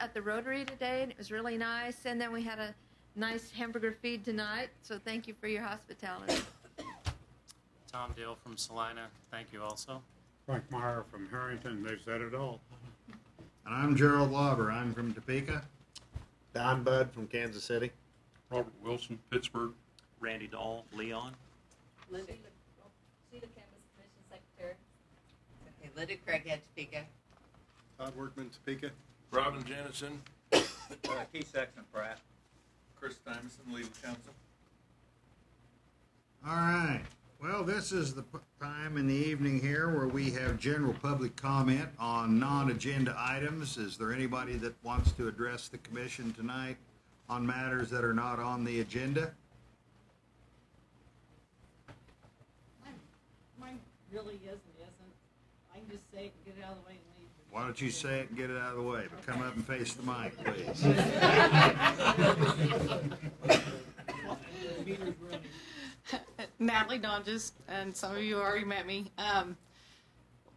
at the Rotary today, and it was really nice. And then we had a nice hamburger feed tonight, so thank you for your hospitality. Tom Dale from Salina, thank you also. Frank Meyer from Harrington, they said it all. And I'm Gerald Lauber. I'm from Topeka. Don Budd from Kansas City. Robert Wilson, Pittsburgh. Randy Dahl, Leon. Linda, Sheila Campus, Commission Secretary. Okay, Linda Craighead, Topeka. Todd Workman, Topeka. Robin Jennison. Keith Saxon, Pratt. Chris Timerson, legal counsel. All right. Well, this is the time in the evening here where we have general public comment on non-agenda items. Is there anybody that wants to address the commission tonight on matters that are not on the agenda? Mine really isn't. I can just say it and get it out of the way and leave. Why don't you say it and get it out of the way, but come up and face the mic, please. Natalie Donges, and some of you already met me.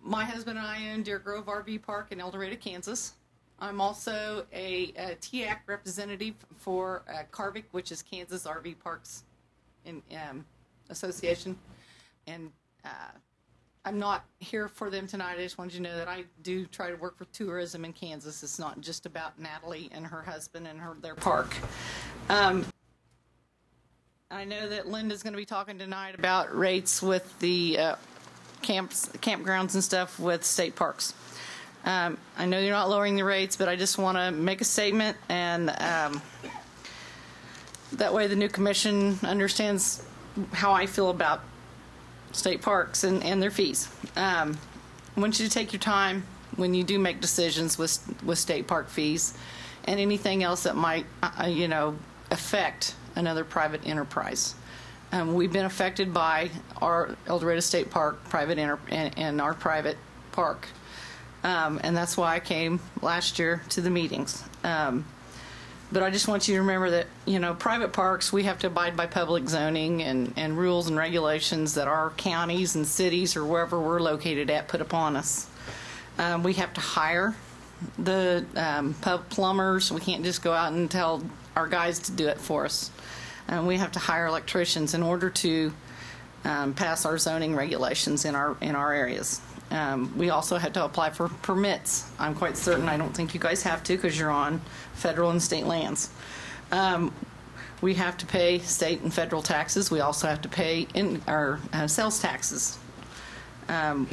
My husband and I own Deer Grove RV Park in El Dorado, Kansas. I'm also a TAC representative for CARVIC, which is Kansas RV Parks Association. And I'm not here for them tonight. I just wanted you to know that I do try to work for tourism in Kansas. It's not just about Natalie and her husband and their park. I know that Linda's going to be talking tonight about rates with the campgrounds and stuff with state parks. I know you're not lowering the rates, but I just want to make a statement, and that way the new commission understands how I feel about state parks and their fees. I want you to take your time when you do make decisions with state park fees and anything else that might, affect another private enterprise. We've been affected by our El Dorado State Park and our private park. And that's why I came last year to the meetings. But I just want you to remember that, private parks, we have to abide by public zoning and rules and regulations that our counties and cities or wherever we're located at put upon us. We have to hire the plumbers. We can't just go out and tell our guys to do it for us. We have to hire electricians in order to pass our zoning regulations in our areas. We also have to apply for permits. I'm quite certain, I don't think you guys have to because you're on federal and state lands. We have to pay state and federal taxes. We also have to pay in our sales taxes.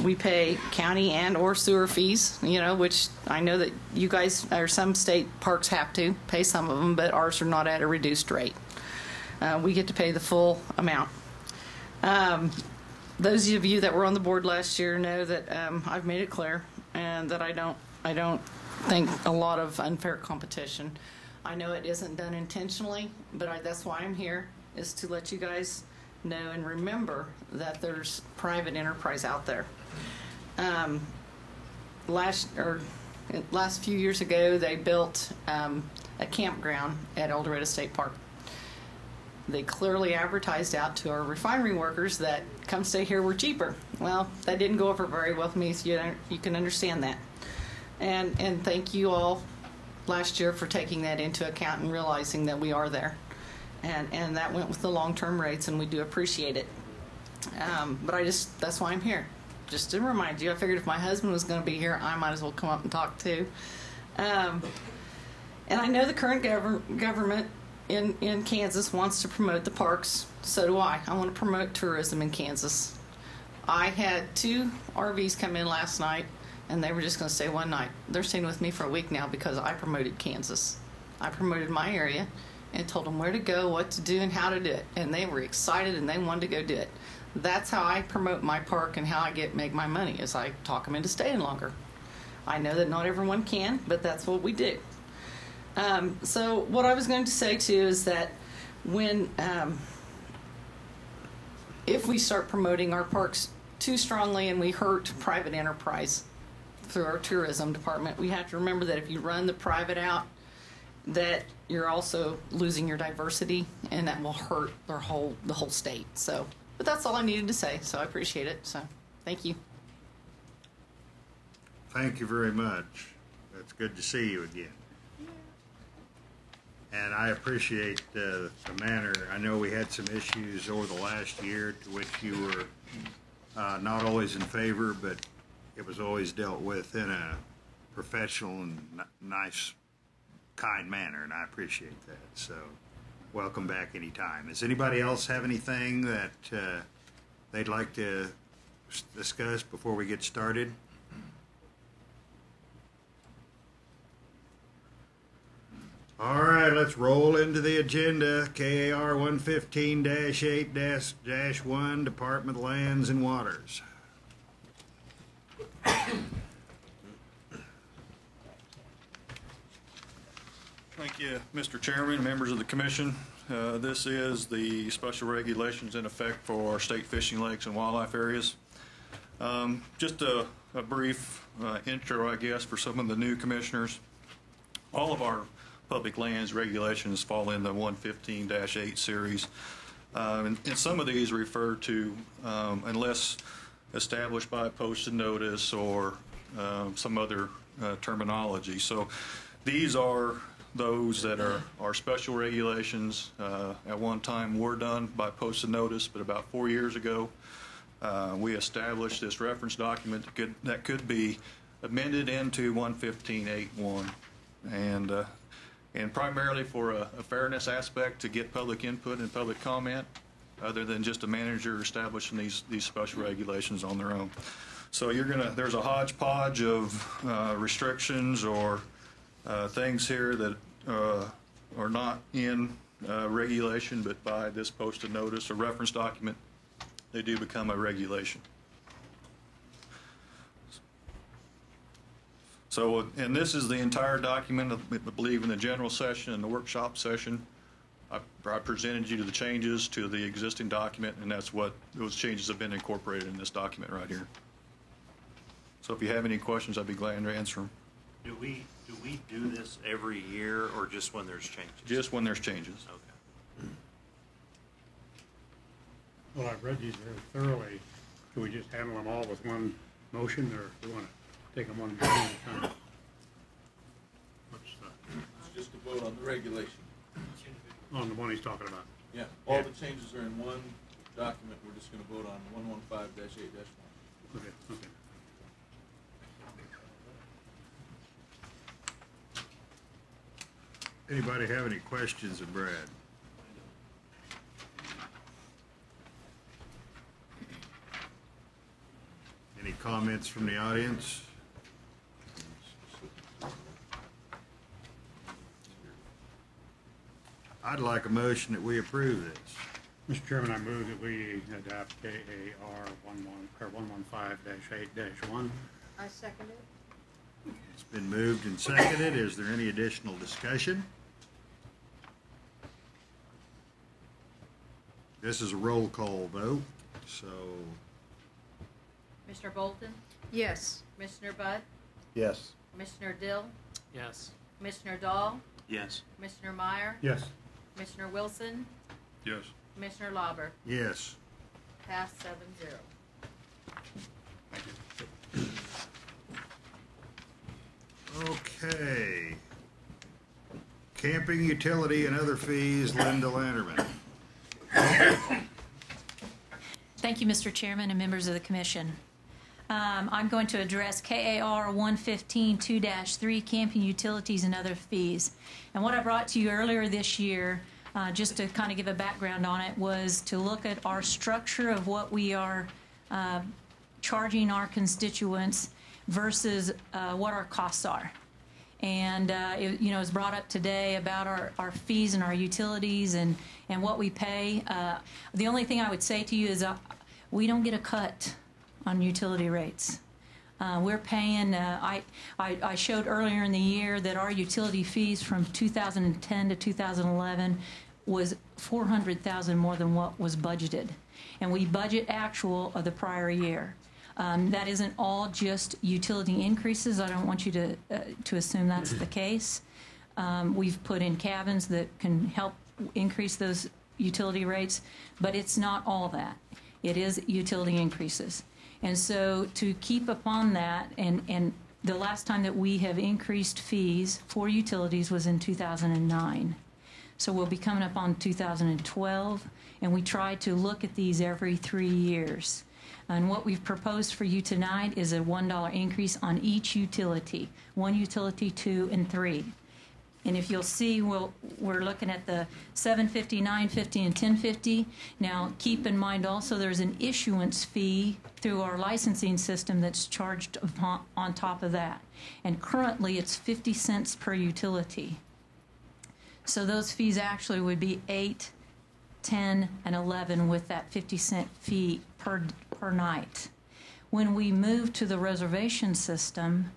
We pay county and or sewer fees, which I know that you guys or some state parks have to pay some of them, but ours are not at a reduced rate. We get to pay the full amount. Those of you that were on the board last year know that I've made it clear and that I don't think a lot of unfair competition. I know it isn't done intentionally, but that's why I'm here, is to let you guys know and remember that there's private enterprise out there. Last few years ago, they built a campground at El Dorado State Park. They clearly advertised out to our refinery workers that come stay here, we're cheaper. Well, that didn't go over very well with me, so you can understand that. And thank you all last year for taking that into account and realizing that we are there. And that went with the long-term rates, and we do appreciate it. But that's why I'm here. Just to remind you, I figured if my husband was going to be here, I might as well come up and talk too. And I know the current government in Kansas wants to promote the parks. So do I. I want to promote tourism in Kansas. I had 2 RVs come in last night, and they were just going to stay one night. They're staying with me for a week now because I promoted Kansas. I promoted my area and told them where to go, what to do, and how to do it. And they were excited, and they wanted to go do it. That's how I promote my park and how I make my money, is I talk them into staying longer. I know that not everyone can, but that's what we do. So what I was going to say too is that if we start promoting our parks too strongly and we hurt private enterprise through our tourism department, we have to remember that if you run the private out, that you're also losing your diversity, and that will hurt the whole state. So, but that's all I needed to say. So I appreciate it. So, thank you. Thank you very much. It's good to see you again. And I appreciate the manner. I know we had some issues over the last year to which you were not always in favor, but it was always dealt with in a professional and nice, kind manner, and I appreciate that. So, welcome back anytime. Does anybody else have anything that they'd like to discuss before we get started? All right, let's roll into the agenda. KAR 115-8-1, Department of Lands and Waters. Thank you, Mr. Chairman, members of the commission. This is the special regulations in effect for our state fishing lakes and wildlife areas. Just a brief intro, I guess, for some of the new commissioners. All of our public lands regulations fall in the 115-8 series. And some of these refer to unless established by a posted notice or some other terminology. So these are those that are special regulations. At one time were done by posted notice, but about 4 years ago we established this reference document that could be amended into 115.8.1, and primarily for a fairness aspect to get public input and public comment, other than just a manager establishing these special regulations on their own. So there's a hodgepodge of restrictions or things here that are not in regulation, but by this posted notice or reference document, they do become a regulation. So, and this is the entire document, I believe, in the general session and the workshop session. I presented you to the changes to the existing document, and that's what those changes have been incorporated in this document right here. So if you have any questions, I'd be glad to answer them. Do we do this every year or just when there's changes? Just when there's changes. Okay. Well, I've read these very thoroughly. Should we just handle them all with one motion, or do we want to take them one at a time? It's just a vote on the regulation. On the one he's talking about. Yeah, all the changes are in one document. We're just going to vote on 115-8-1. Okay, okay. Anybody have any questions of Brad? Any comments from the audience? I'd like a motion that we approve this. Mr. Chairman, I move that we adopt KAR 115-8-1. I second it. It's been moved and seconded. Is there any additional discussion? This is a roll call vote, so Commissioner Bolton, Yes. Commissioner Budd, Yes. Commissioner Dill, Yes. Commissioner Dahl, Yes. Commissioner Meyer, Yes. Commissioner Wilson, Yes. Commissioner Lauber. yes. Pass 7-0. Okay. Camping utility and other fees, Linda Landerman. Thank you, Mr. Chairman and members of the Commission. I'm going to address KAR 115-2-3, camping utilities and other fees. And what I brought to you earlier this year, just to kind of give a background on it, was to look at our structure of what we are charging our constituents versus what our costs are. And it was brought up today about our fees and our utilities and what we pay. The only thing I would say to you is we don't get a cut on utility rates. We're paying, I showed earlier in the year that our utility fees from 2010 to 2011 was $400,000 more than what was budgeted. And we budget actual of the prior year. That isn't all just utility increases. I don't want you to assume that's the case. We've put in cabins that can help increase those utility rates, but it's not all that. It is utility increases. And so to keep upon that, and the last time that we have increased fees for utilities was in 2009. So we'll be coming up on 2012, and we try to look at these every 3 years. And what we've proposed for you tonight is a $1 increase on each utility, 1 utility, 2, and 3. And if you'll see, we're looking at the $7.50, $9.50, and $10.50. Now, keep in mind also there's an issuance fee through our licensing system that's charged on top of that. And currently, it's 50 cents per utility. So those fees actually would be 8, 10, and 11 with that 50-cent fee per night. When we move to the reservation system,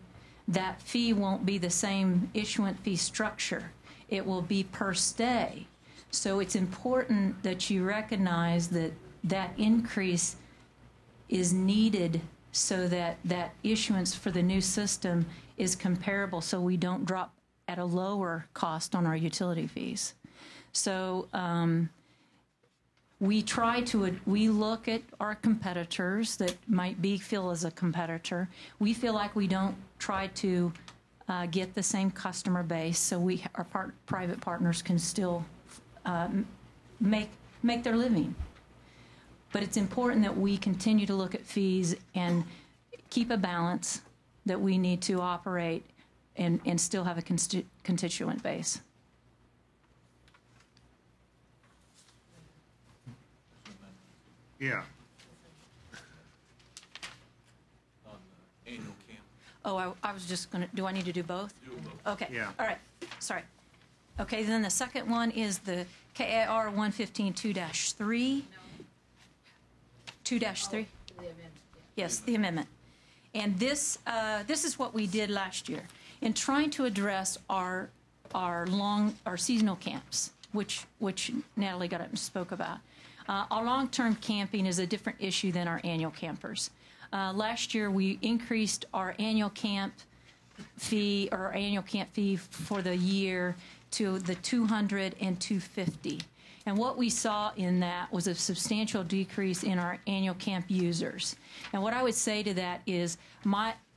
that fee won't be the same issuance fee structure. It will be per stay. So it's important that you recognize that that increase is needed so that that issuance for the new system is comparable, so we don't drop at a lower cost on our utility fees. So we look at our competitors that might feel as a competitor. We feel like we don't try to get the same customer base, so our private partners can still make their living. But it's important that we continue to look at fees and keep a balance that we need to operate and still have a constituent base. Yeah. On the annual camp. Oh, I was just going to, do I need to do both? Do both. Okay. Yeah. All right. Sorry. Okay, then the second one is the KAR 115-2-3. 2-3? Yes, the amendment. And this is what we did last year. In trying to address our seasonal camps, which Natalie got up and spoke about. Our long-term camping is a different issue than our annual campers. Last year, we increased our annual camp fee for the year to the $200 and $250. And what we saw in that was a substantial decrease in our annual camp users. And what I would say to that is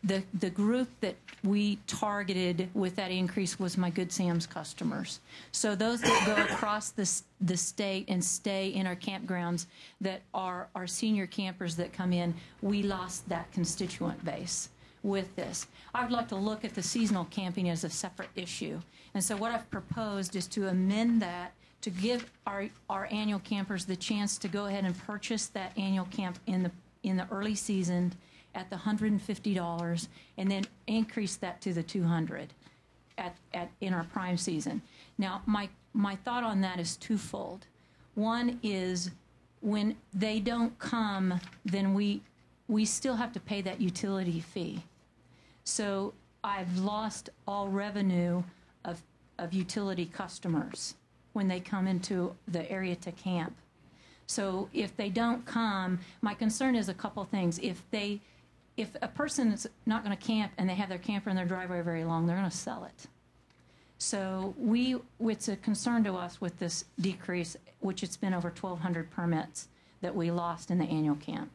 the group that we targeted with that increase was my Good Sam's customers. So those that go across the state and stay in our campgrounds that are our senior campers that come in, we lost that constituent base with this. I'd like to look at the seasonal camping as a separate issue. And so what I've proposed is to amend that to give our annual campers the chance to go ahead and purchase that annual camp in the early season at the $150 and then increase that to the $200 in our prime season. Now, my thought on that is twofold. One is when they don't come, then we still have to pay that utility fee. So I've lost all revenue of utility customers when they come into the area to camp. So if they don't come, my concern is a couple things. If a person is not going to camp and they have their camper in their driveway very long, they're going to sell it. So it's a concern to us with this decrease, which it's been over 1,200 permits that we lost in the annual camp.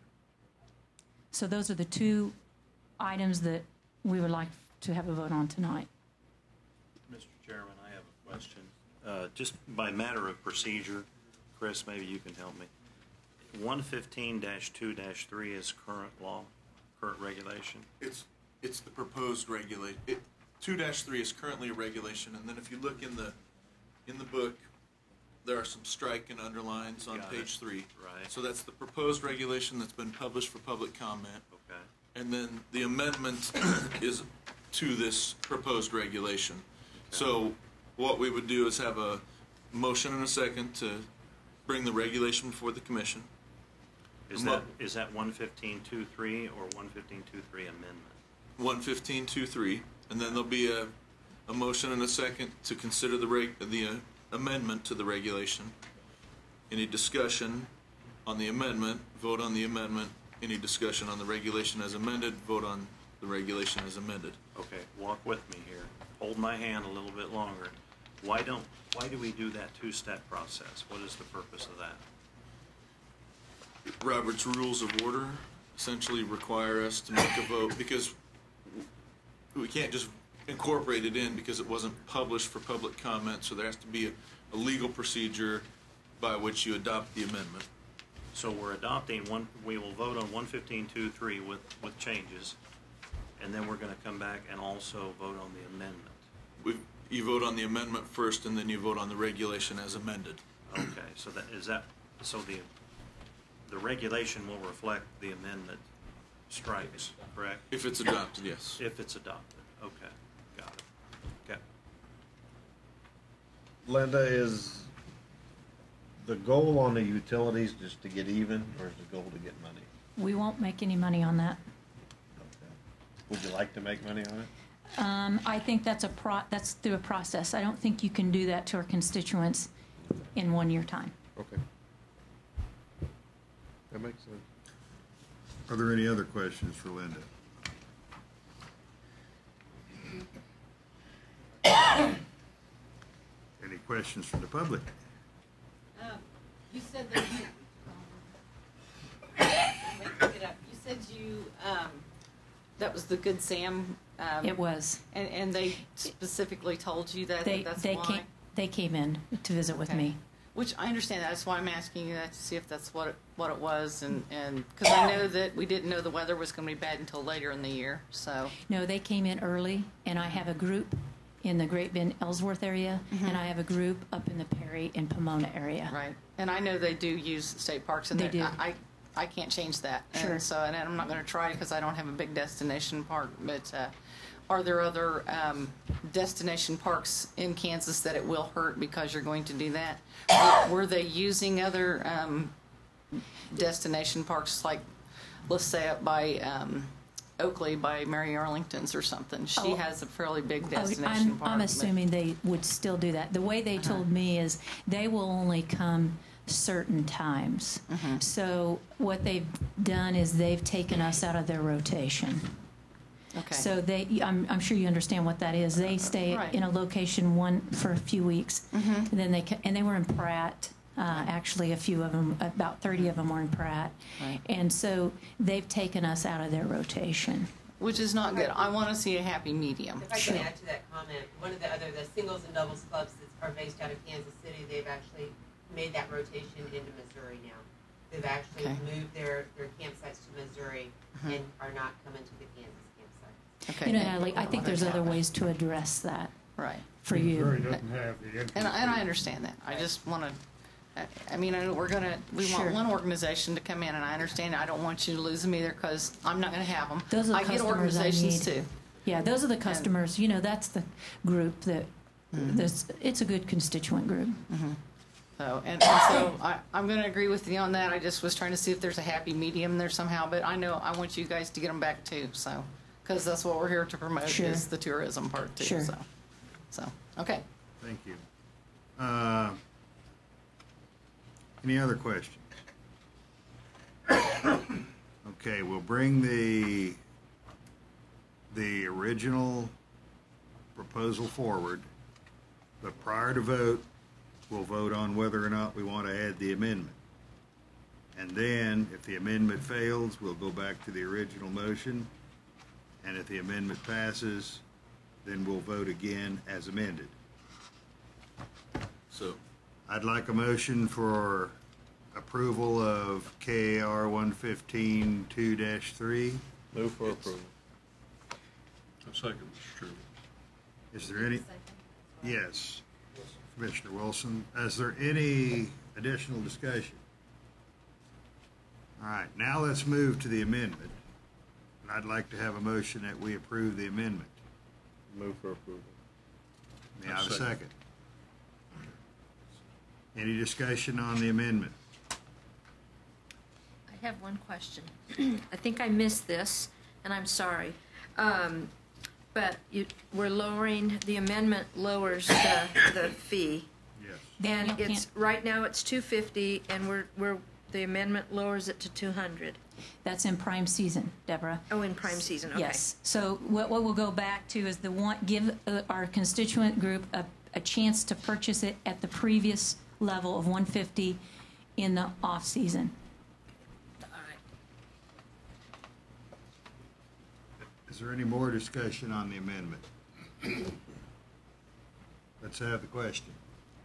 So those are the two items that we would like to have a vote on tonight. Mr. Chairman, I have a question. Just by matter of procedure, Chris, maybe you can help me. 115-2-3 is current law, current regulation? It's the proposed regulation. 2-3 is currently a regulation, and then if you look in the book, there are some strike and underlines on page 3. Right. So that's the proposed regulation that's been published for public comment. Okay. And then the amendment is to this proposed regulation. Okay. So what we would do is have a motion and a second to bring the regulation before the commission. Is that 115-2-3 or 115-2-3 amendment? 115-2-3, and then there'll be a motion and a second to consider the amendment to the regulation. Any discussion on the amendment, vote on the amendment. Any discussion on the regulation as amended, vote on the regulation as amended. Okay, walk with me here. Hold my hand a little bit longer. Why do we do that two-step process? What is the purpose of that? Robert's Rules of Order essentially require us to make a vote because we can't just incorporated in because it wasn't published for public comment, so there has to be a legal procedure by which you adopt the amendment. So we're adopting one, we will vote on 115.2.3 with changes, and then we're going to come back and also vote on the amendment. You vote on the amendment first, and then you vote on the regulation as amended. Okay, so the regulation will reflect the amendment strikes, correct? If it's adopted, yes. If it's adopted, okay, got it. Okay. Linda, is the goal on the utilities just to get even, or is the goal to get money? We won't make any money on that. Okay. Would you like to make money on it? I think that's through a process. I don't think you can do that to our constituents in 1 year time. Okay. That makes sense. Are there any other questions for Linda? Any questions from the public? You said that you said that was the Good Sam. It was. And they specifically told you that that's why? They came in to visit with me. Which I understand. That's why I'm asking you that, to see if that's what it was, and because I know that we didn't know the weather was going to be bad until later in the year. So no, they came in early, and I have a group in the Great Bend Ellsworth area, and I have a group up in the Perry and Pomona area. Right, and I know they do use state parks, and they do. I can't change that. Sure. And so, and I'm not going to try because I don't have a big destination park. But are there other destination parks in Kansas that it will hurt because you're going to do that? Were they using other destination parks, like let's say up by Oakley by Mary Arlington's or something? She has a fairly big destination park. I'm assuming they would still do that. The way they told me is they will only come certain times. So what they've done is they've taken us out of their rotation. Okay. So I'm sure you understand what that is. They stay in a location for a few weeks, and then they were in Pratt. Actually, a few of them, about 30 of them, were in Pratt, and so they've taken us out of their rotation, which is not good. I want to see a happy medium. If I can add to that comment, one of the singles and doubles clubs that are based out of Kansas City, they've actually made that rotation into Missouri now. They've actually moved their campsites to Missouri and are not coming to the Kansas campsite. Okay. You know, Natalie, I think there's other ways to address that. Right. For you. Missouri doesn't have the And I understand that. I just want to. I mean, we want one organization to come in, and I understand. I don't want you to lose them either because I'm not going to have them. Those are the I get customers organizations I need. too. Yeah, those are the customers. You know, that's the group that. It's a good constituent group. So I'm going to agree with you on that. I just was trying to see if there's a happy medium there somehow. But I know I want you guys to get them back too. So because that's what we're here to promote is the tourism part too. Sure. So okay. Thank you. Any other questions? Okay, we'll bring the original proposal forward, but prior to vote, we'll vote on whether or not we want to add the amendment. And then, if the amendment fails, we'll go back to the original motion, and if the amendment passes, then we'll vote again as amended. So I'd like a motion for approval of KAR 115-2-3. Move for approval. A second, Mr. Chairman. Is there any? Yes. Commissioner Wilson. Is there any additional discussion? All right, now let's move to the amendment. And I'd like to have a motion that we approve the amendment. Move for approval. May I have a second? Any discussion on the amendment? I have one question. I think I missed this, and I'm sorry. But we're lowering, the amendment lowers the fee. Yes. And it's, right now it's $250, and the amendment lowers it to $200. That's in prime season, Deborah. Oh, in prime season, okay. Yes. So what we'll go back to is give our constituent group a chance to purchase it at the previous level of $150 in the off season. All right. Is there any more discussion on the amendment? Let's have the question.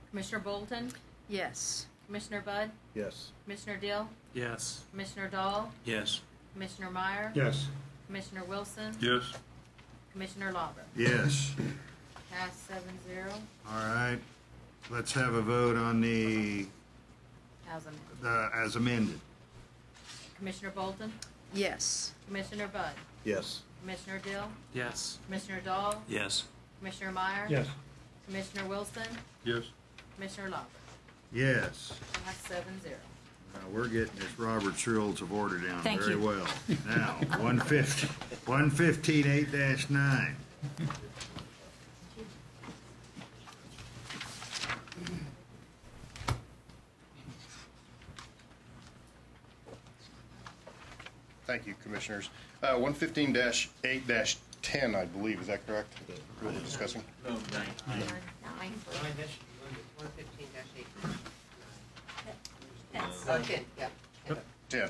Commissioner Bolton? Yes. Commissioner Budd? Yes. Commissioner Dill? Yes. Commissioner Dahl? Yes. Commissioner Meyer? Yes. Commissioner Wilson? Yes. Commissioner Lauber? Yes. Pass 7-0. All right. Let's have a vote on the As amended. as amended. Commissioner Bolton? Yes. Commissioner Budd? Yes. Commissioner Dill? Yes. Commissioner Dahl? Yes. Commissioner Meyer? Yes. Commissioner Wilson? Yes. Commissioner Lauber? Yes. Pass 7-0. Now, we're getting this Robert's Rules of Order down Thank very you. well. Now, 115-8-9. Thank you, Commissioners. 115-8-10, I believe, is that correct? What we're discussing? No, 9 for 115-8. Oh, 10, yeah. 10.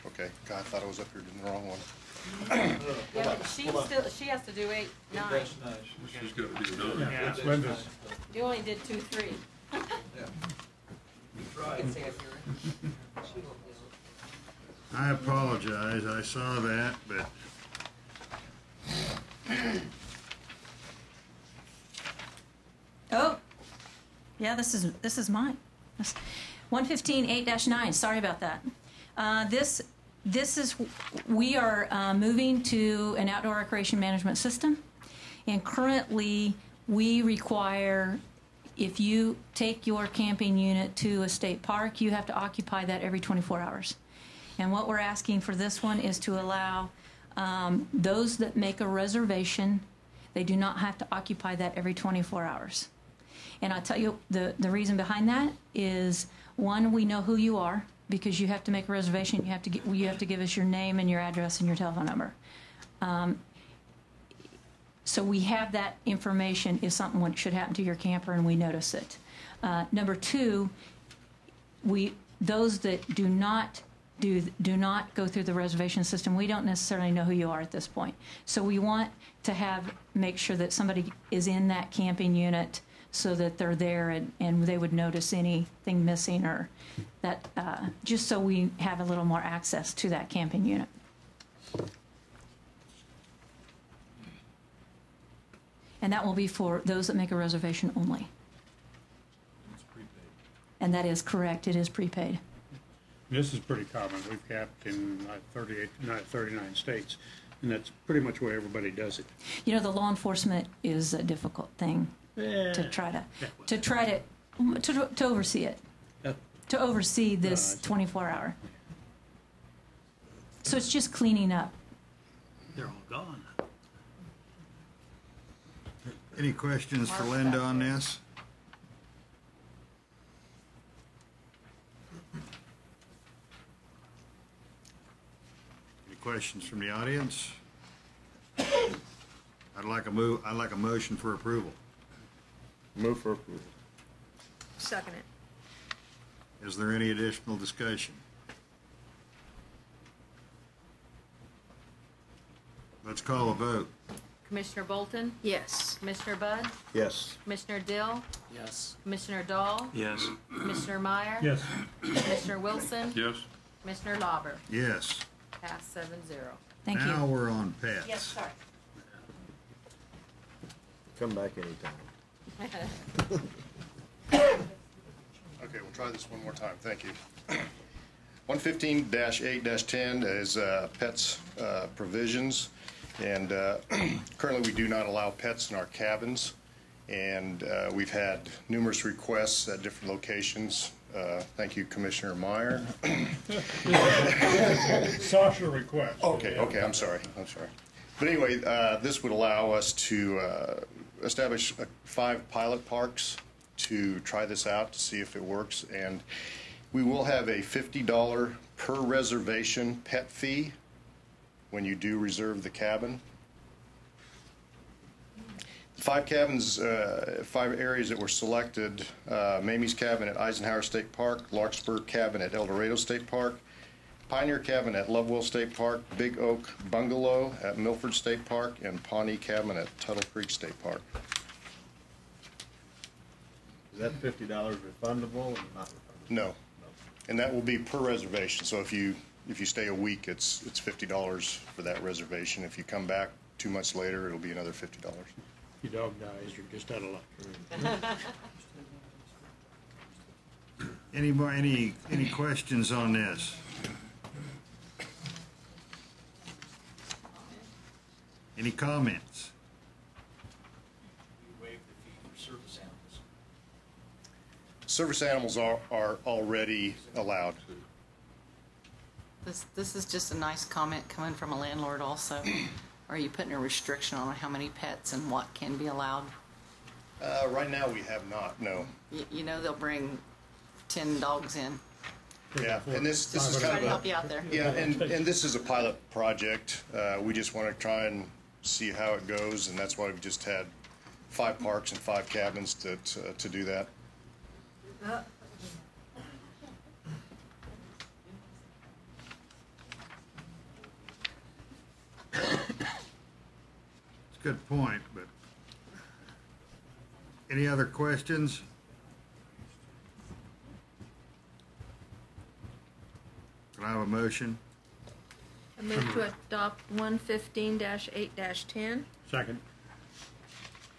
Okay. God, I thought I was up here doing the wrong one. Yeah, but she has to do 8, 9. She's got to be done. Yeah. Linda's. You only did 2, 3. You can say it here. She won't do it. I apologize. I saw that, but Oh, yeah, this is mine. 115-8-9. Sorry about that. This is, we are moving to an outdoor recreation management system, and currently we require, if you take your camping unit to a state park, you have to occupy that every 24 hours. And what we're asking for this one is to allow those that make a reservation, they do not have to occupy that every 24 hours. And I'll tell you, the reason behind that is, one, we know who you are, because you have to make a reservation. You have to give us your name and your address and your telephone number. So we have that information if something should happen to your camper and we notice it. Number two, those that do not go through the reservation system, we don't necessarily know who you are at this point. So we want to make sure that somebody is in that camping unit so that they're there and they would notice anything missing, or that, just so we have a little more access to that camping unit. And that will be for those that make a reservation only. It's prepaid. And that is correct, it is prepaid. This is pretty common. We've capped in 39 states, and that's pretty much where everybody does it. You know, the law enforcement is a difficult thing to oversee it, to oversee this 24-hour. So it's just cleaning up. They're all gone. any questions for Linda on this? Any questions from the audience? I'd like a motion for approval. Move for approval. Second it. Is there any additional discussion? Let's call a vote. Commissioner Bolton? Yes. Commissioner Budd? Yes. Commissioner Dill? Yes. Commissioner Dahl? Yes. Commissioner Meyer? Yes. Commissioner Wilson? Yes. Commissioner Lauber? Yes. Pass 7-0. Thank you. Now we're on pets. Yes, sorry. Come back anytime. Okay, we'll try this one more time. Thank you. 115-8-10 is pets provisions, and currently we do not allow pets in our cabins, and we've had numerous requests at different locations. Thank you, Commissioner Meyer. Sasha request. Okay, I'm sorry. But anyway, this would allow us to establish 5 pilot parks to try this out to see if it works, and we will have a $50 per reservation pet fee when you do reserve the cabin. 5 cabins, 5 areas that were selected: Mamie's Cabin at Eisenhower State Park, Larkspur Cabin at El Dorado State Park, Pioneer Cabin at Lovewell State Park, Big Oak Bungalow at Milford State Park, and Pawnee Cabin at Tuttle Creek State Park. Is that $50 refundable or not refundable? No. And that will be per reservation. So if you stay a week, it's $50 for that reservation. If you come back 2 months later, it'll be another $50. Your dog dies, you're just out of luck. Any questions on this? Any comments? We waive the fee for service animals. Service animals are already allowed. This is just a nice comment coming from a landlord also. Are you putting a restriction on how many pets and what can be allowed? Right now, we have not, no. You know they'll bring 10 dogs in. Yeah, and this is Try kind to of help you out there. Yeah, and this is a pilot project. We just want to try and see how it goes, and that's why we've just had 5 parks and 5 cabins to do that. It's a good point, but any other questions? Can I have a motion? I move to adopt 115-8-10. Second.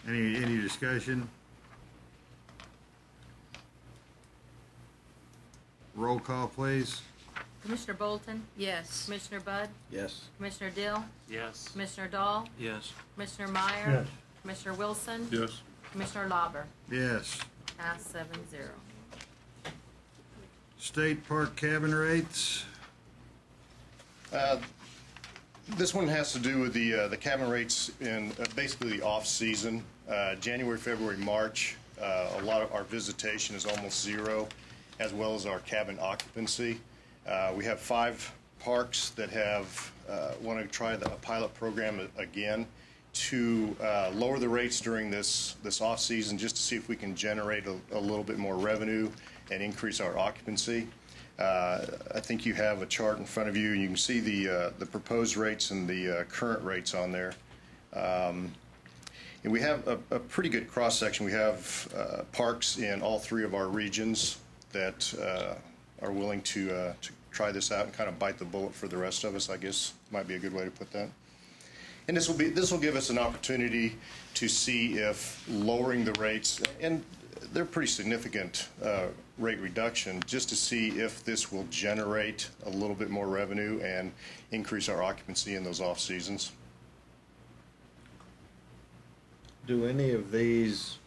Any discussion? Roll call, please. Commissioner Bolton? Yes. Commissioner Budd? Yes. Commissioner Dill? Yes. Commissioner Dahl? Yes. Commissioner Meyer? Yes. Commissioner Wilson? Yes. Commissioner Lauber? Yes. Pass 7-0. State park cabin rates. This one has to do with the cabin rates in basically the off-season. January, February, March, a lot of our visitation is almost zero, as well as our cabin occupancy. We have 5 parks that have want to try the pilot program again to lower the rates during this off-season, just to see if we can generate a little bit more revenue and increase our occupancy. I think you have a chart in front of you, and you can see the proposed rates and the current rates on there. And we have a pretty good cross-section. We have parks in all 3 of our regions that are willing to try this out and kind of bite the bullet for the rest of us, I guess might be a good way to put that. And this will give us an opportunity to see if lowering the rates, and they're pretty significant rate reduction, just to see if this will generate a little bit more revenue and increase our occupancy in those off seasons. Do any of these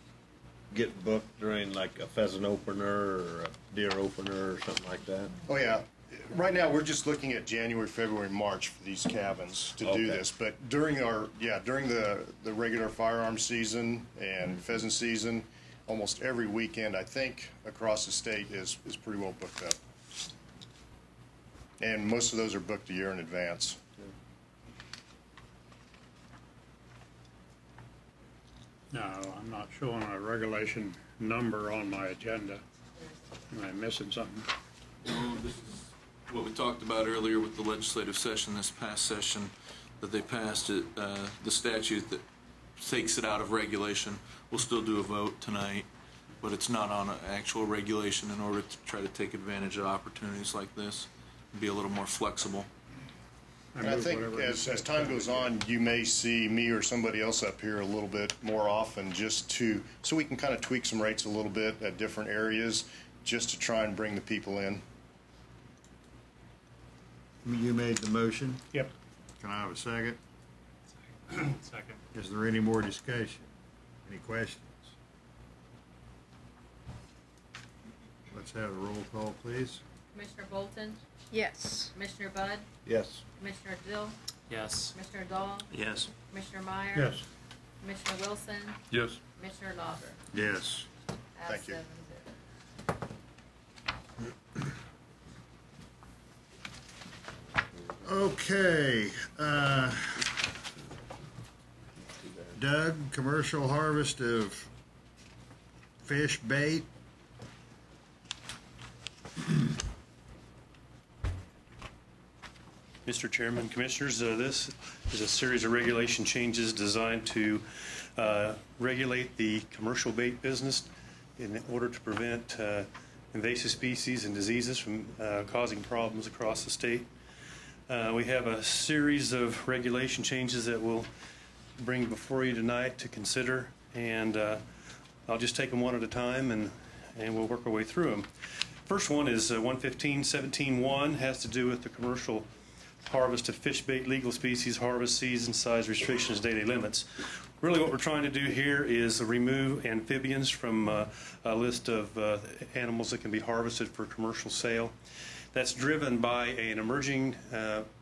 get booked during like a pheasant opener or a deer opener or something like that? Oh yeah. Right now we're just looking at January, February, March for these cabins to do this. But during the regular firearm season and pheasant season, almost every weekend, I think, across the state is pretty well booked up. And most of those are booked a year in advance. No, I'm not showing a regulation number on my agenda. Am I missing something? No, this is what we talked about earlier with the legislative session, this past session, that they passed it, the statute that takes it out of regulation. We'll still do a vote tonight, but it's not on an actual regulation in order to try to take advantage of opportunities like this and be a little more flexible. And I think as time goes on, you may see me or somebody else up here a little bit more often, so we can kind of tweak some rates a little bit at different areas, just to try and bring the people in. You made the motion. Yep. Can I have a second? Second. Is there any more discussion? Any questions? Let's have a roll call, please. Commissioner Bolton? Yes. Commissioner Budd? Yes. Commissioner Dill? Yes. Commissioner Dahl? Yes. Commissioner Meyer? Yes. Commissioner Wilson? Yes. Commissioner Lauber? Yes. Pass Thank you. 7-0. Okay, Doug, commercial harvest of fish bait. Mr. Chairman, Commissioners, this is a series of regulation changes designed to regulate the commercial bait business in order to prevent invasive species and diseases from causing problems across the state. We have a series of regulation changes that we'll bring before you tonight to consider, and I'll just take them one at a time and we'll work our way through them. First one is 115.17.1, has to do with the commercial harvest of fish bait, legal species, harvest, season, size restrictions, daily limits. Really what we're trying to do here is remove amphibians from a list of animals that can be harvested for commercial sale. That's driven by an emerging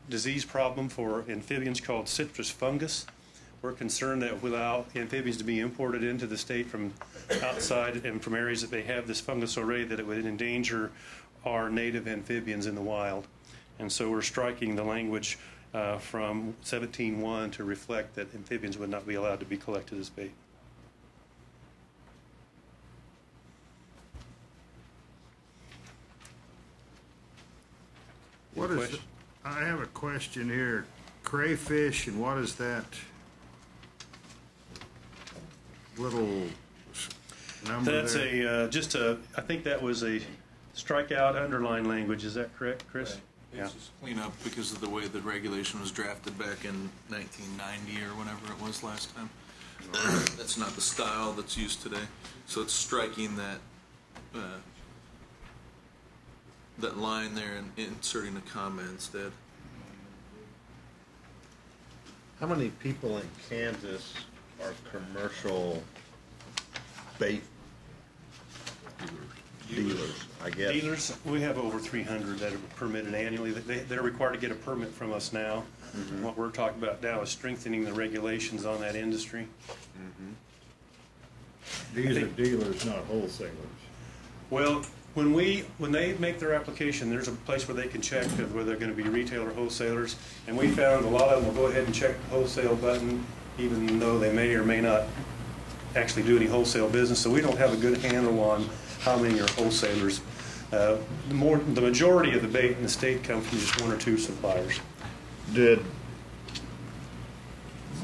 disease problem for amphibians called citrus fungus. We're concerned that without amphibians to be imported into the state from outside and from areas that they have this fungus already, that it would endanger our native amphibians in the wild. And so we're striking the language from 17.1 to reflect that amphibians would not be allowed to be collected as bait. What is it? I have a question here. Crayfish, and what is that little number That's there? I think that was a strikeout underline language. Is that correct, Chris? Right. It's just clean up because of the way the regulation was drafted back in 1990 or whenever it was last time. That's not the style that's used today. So it's striking that that line there and inserting a comma instead. How many people in Kansas are commercial bait dealers, I guess? Dealers, we have over 300 that are permitted annually. They're required to get a permit from us now. Mm-hmm. What we're talking about now is strengthening the regulations on that industry. Mm-hmm. These are dealers, not wholesalers. Well, when they make their application, there's a place where they can check whether they're going to be retail or wholesalers, and we found a lot of them will go ahead and check the wholesale button, even though they may or may not actually do any wholesale business. So we don't have a good handle on how many are wholesalers. The majority of the bait in the state come from just one or two suppliers. Did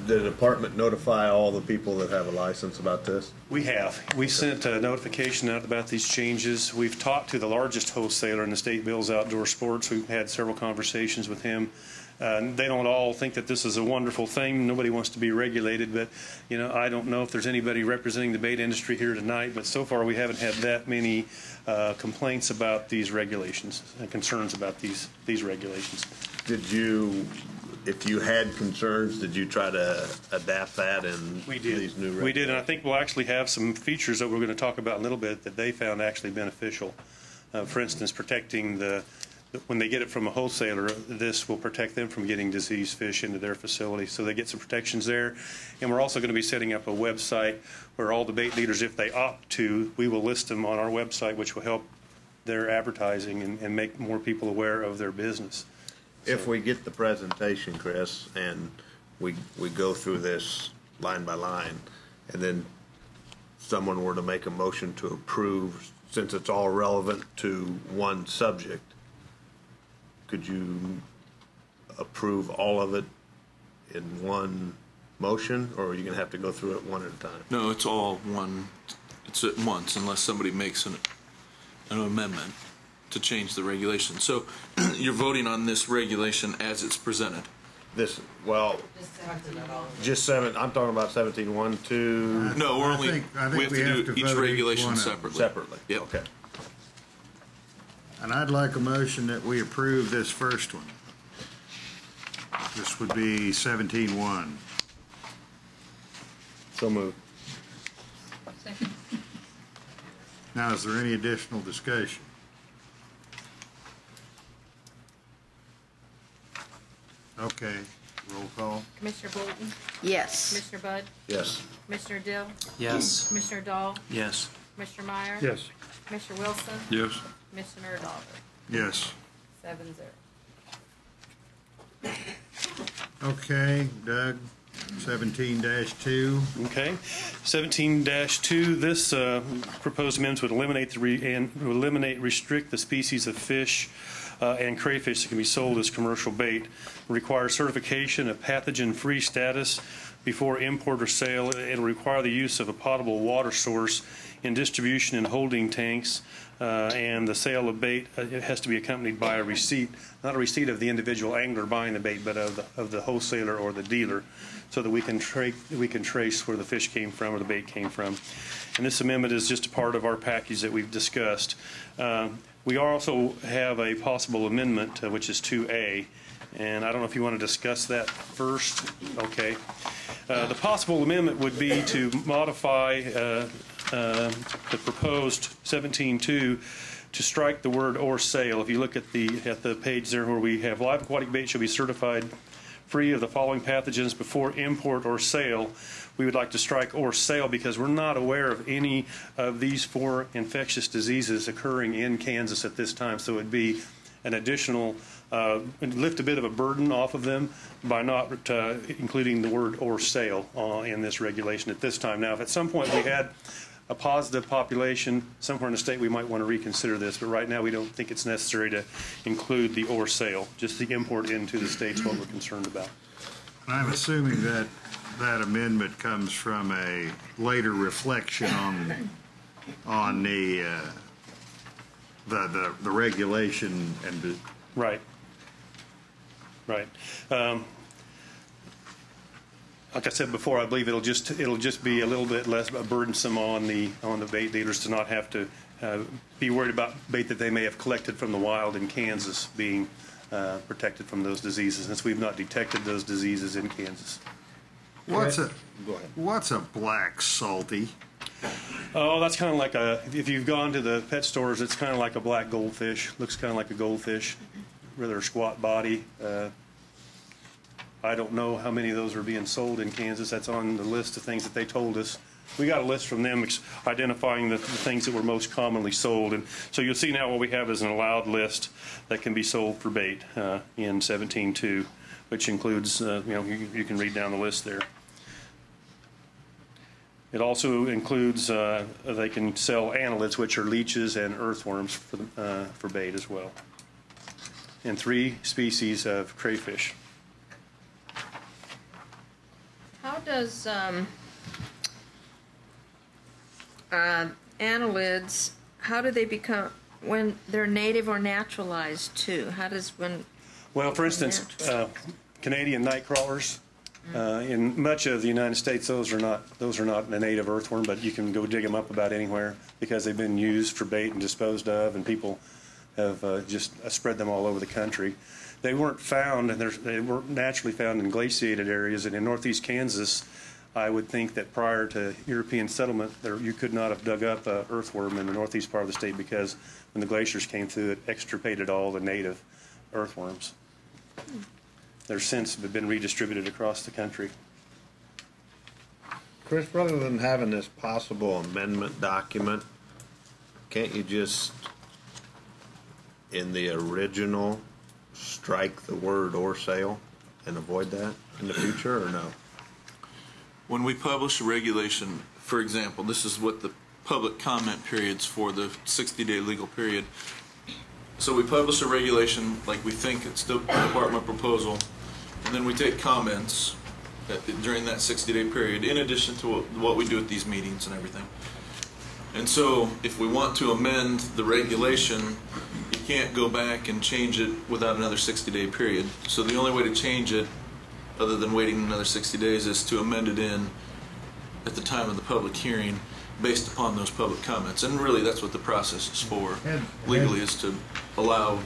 the department notify all the people that have a license about this? We have. We sent a notification out about these changes. We've talked to the largest wholesaler in the state, Bill's Outdoor Sports. We've had several conversations with him. They don't all think that this is a wonderful thing. Nobody wants to be regulated, but I don't know if there's anybody representing the bait industry here tonight, but so far we haven't had that many complaints about these regulations and concerns about these regulations. If you had concerns, did you try to adapt that in these new regulations? We did, and I think we'll actually have some features that we're going to talk about in a little bit that they found actually beneficial. For instance, protecting when they get it from a wholesaler, this will protect them from getting diseased fish into their facility. So they get some protections there. And we're also going to be setting up a website where all the bait dealers, if they opt to, we will list them on our website, which will help their advertising and make more people aware of their business. If we get the presentation, Chris, and we go through this line by line, and then someone were to make a motion to approve, since it's all relevant to one subject, could you approve all of it in one motion, or are you going to have to go through it one at a time? No, it's all one. It's at once, unless somebody makes an amendment to change the regulation. So you're voting on this regulation as it's presented. Just seven. I'm talking about 17.1, 2. No, we're only. We have to do each regulation separately. Separately. Yep. Okay. And I'd like a motion that we approve this first one. This would be 17.1. So moved. Second. Now, is there any additional discussion? Okay, roll call. Commissioner Bolton? Yes. Commissioner Budd? Yes. Commissioner Dill? Yes. Commissioner Dahl? Yes. Commissioner Meyer? Yes. Commissioner Wilson? Yes. Commissioner Dauber? Yes. 7-0. Okay, Doug, 17-2. Okay. 17-2, this proposed amendments would eliminate restrict the species of fish and crayfish that can be sold as commercial bait. Require certification of pathogen-free status before import or sale. It'll require the use of a potable water source in distribution and holding tanks, and the sale of bait, it has to be accompanied by a receipt, not a receipt of the individual angler buying the bait, but of the wholesaler or the dealer, so that we can trace where the fish came from or the bait came from. And this amendment is just a part of our package that we've discussed. We also have a possible amendment, which is 2A, and I don't know if you want to discuss that first. Okay. The possible amendment would be to modify the proposed 17.2 to strike the word "or sale." If you look at the page there where we have live aquatic bait shall be certified free of the following pathogens before import or sale, we would like to strike "or sale" because we're not aware of any of these 4 infectious diseases occurring in Kansas at this time. So it'd be an additional, lift a bit of a burden off of them by not including the word "or sale" in this regulation at this time. Now, if at some point we had a positive population somewhere in the state, we might want to reconsider this, but right now we don't think it's necessary to include the "or sale." Just the import into the state's what we're concerned about. I'm assuming that that amendment comes from a later reflection on the regulation and the right. Like I said before, I believe it'll just be a little bit less burdensome on the bait dealers to not have to be worried about bait that they may have collected from the wild in Kansas being protected from those diseases, since we've not detected those diseases in Kansas. What's a black salty? Oh, that's kind of like if you've gone to the pet stores, it's kind of like a black goldfish. Looks kind of like a goldfish, rather squat body. I don't know how many of those are being sold in Kansas. That's on the list of things that they told us. We got a list from them identifying the things that were most commonly sold. And so you'll see now what we have is an allowed list that can be sold for bait in 17.2, which includes, you can read down the list there. It also includes, they can sell annelids, which are leeches and earthworms for bait as well, and 3 species of crayfish. How does annelids, how do they become, when they're native or naturalized too? How does Well, for instance, Canadian night crawlers, in much of the United States, those are not a native earthworm, but you can go dig them up about anywhere because they've been used for bait and disposed of, and people have just spread them all over the country. They weren't found, and they weren't naturally found in glaciated areas. And in northeast Kansas, I would think that prior to European settlement, you could not have dug up an earthworm in the northeast part of the state because when the glaciers came through, it extirpated all the native earthworms. They're since been redistributed across the country. Chris, rather than having this possible amendment document, can't you just, in the original, strike the word "or sale" and avoid that in the future, or no? When we publish a regulation, for example, this is what the public comment periods for the 60-day legal period. So we publish a regulation like we think it's the department proposal, and then we take comments during that 60-day period, in addition to what we do at these meetings and everything. And so if we want to amend the regulation, you can't go back and change it without another 60-day period. So the only way to change it, other than waiting another 60 days, is to amend it in at the time of the public hearing based upon those public comments. And really that's what the process is for, legally, is to allow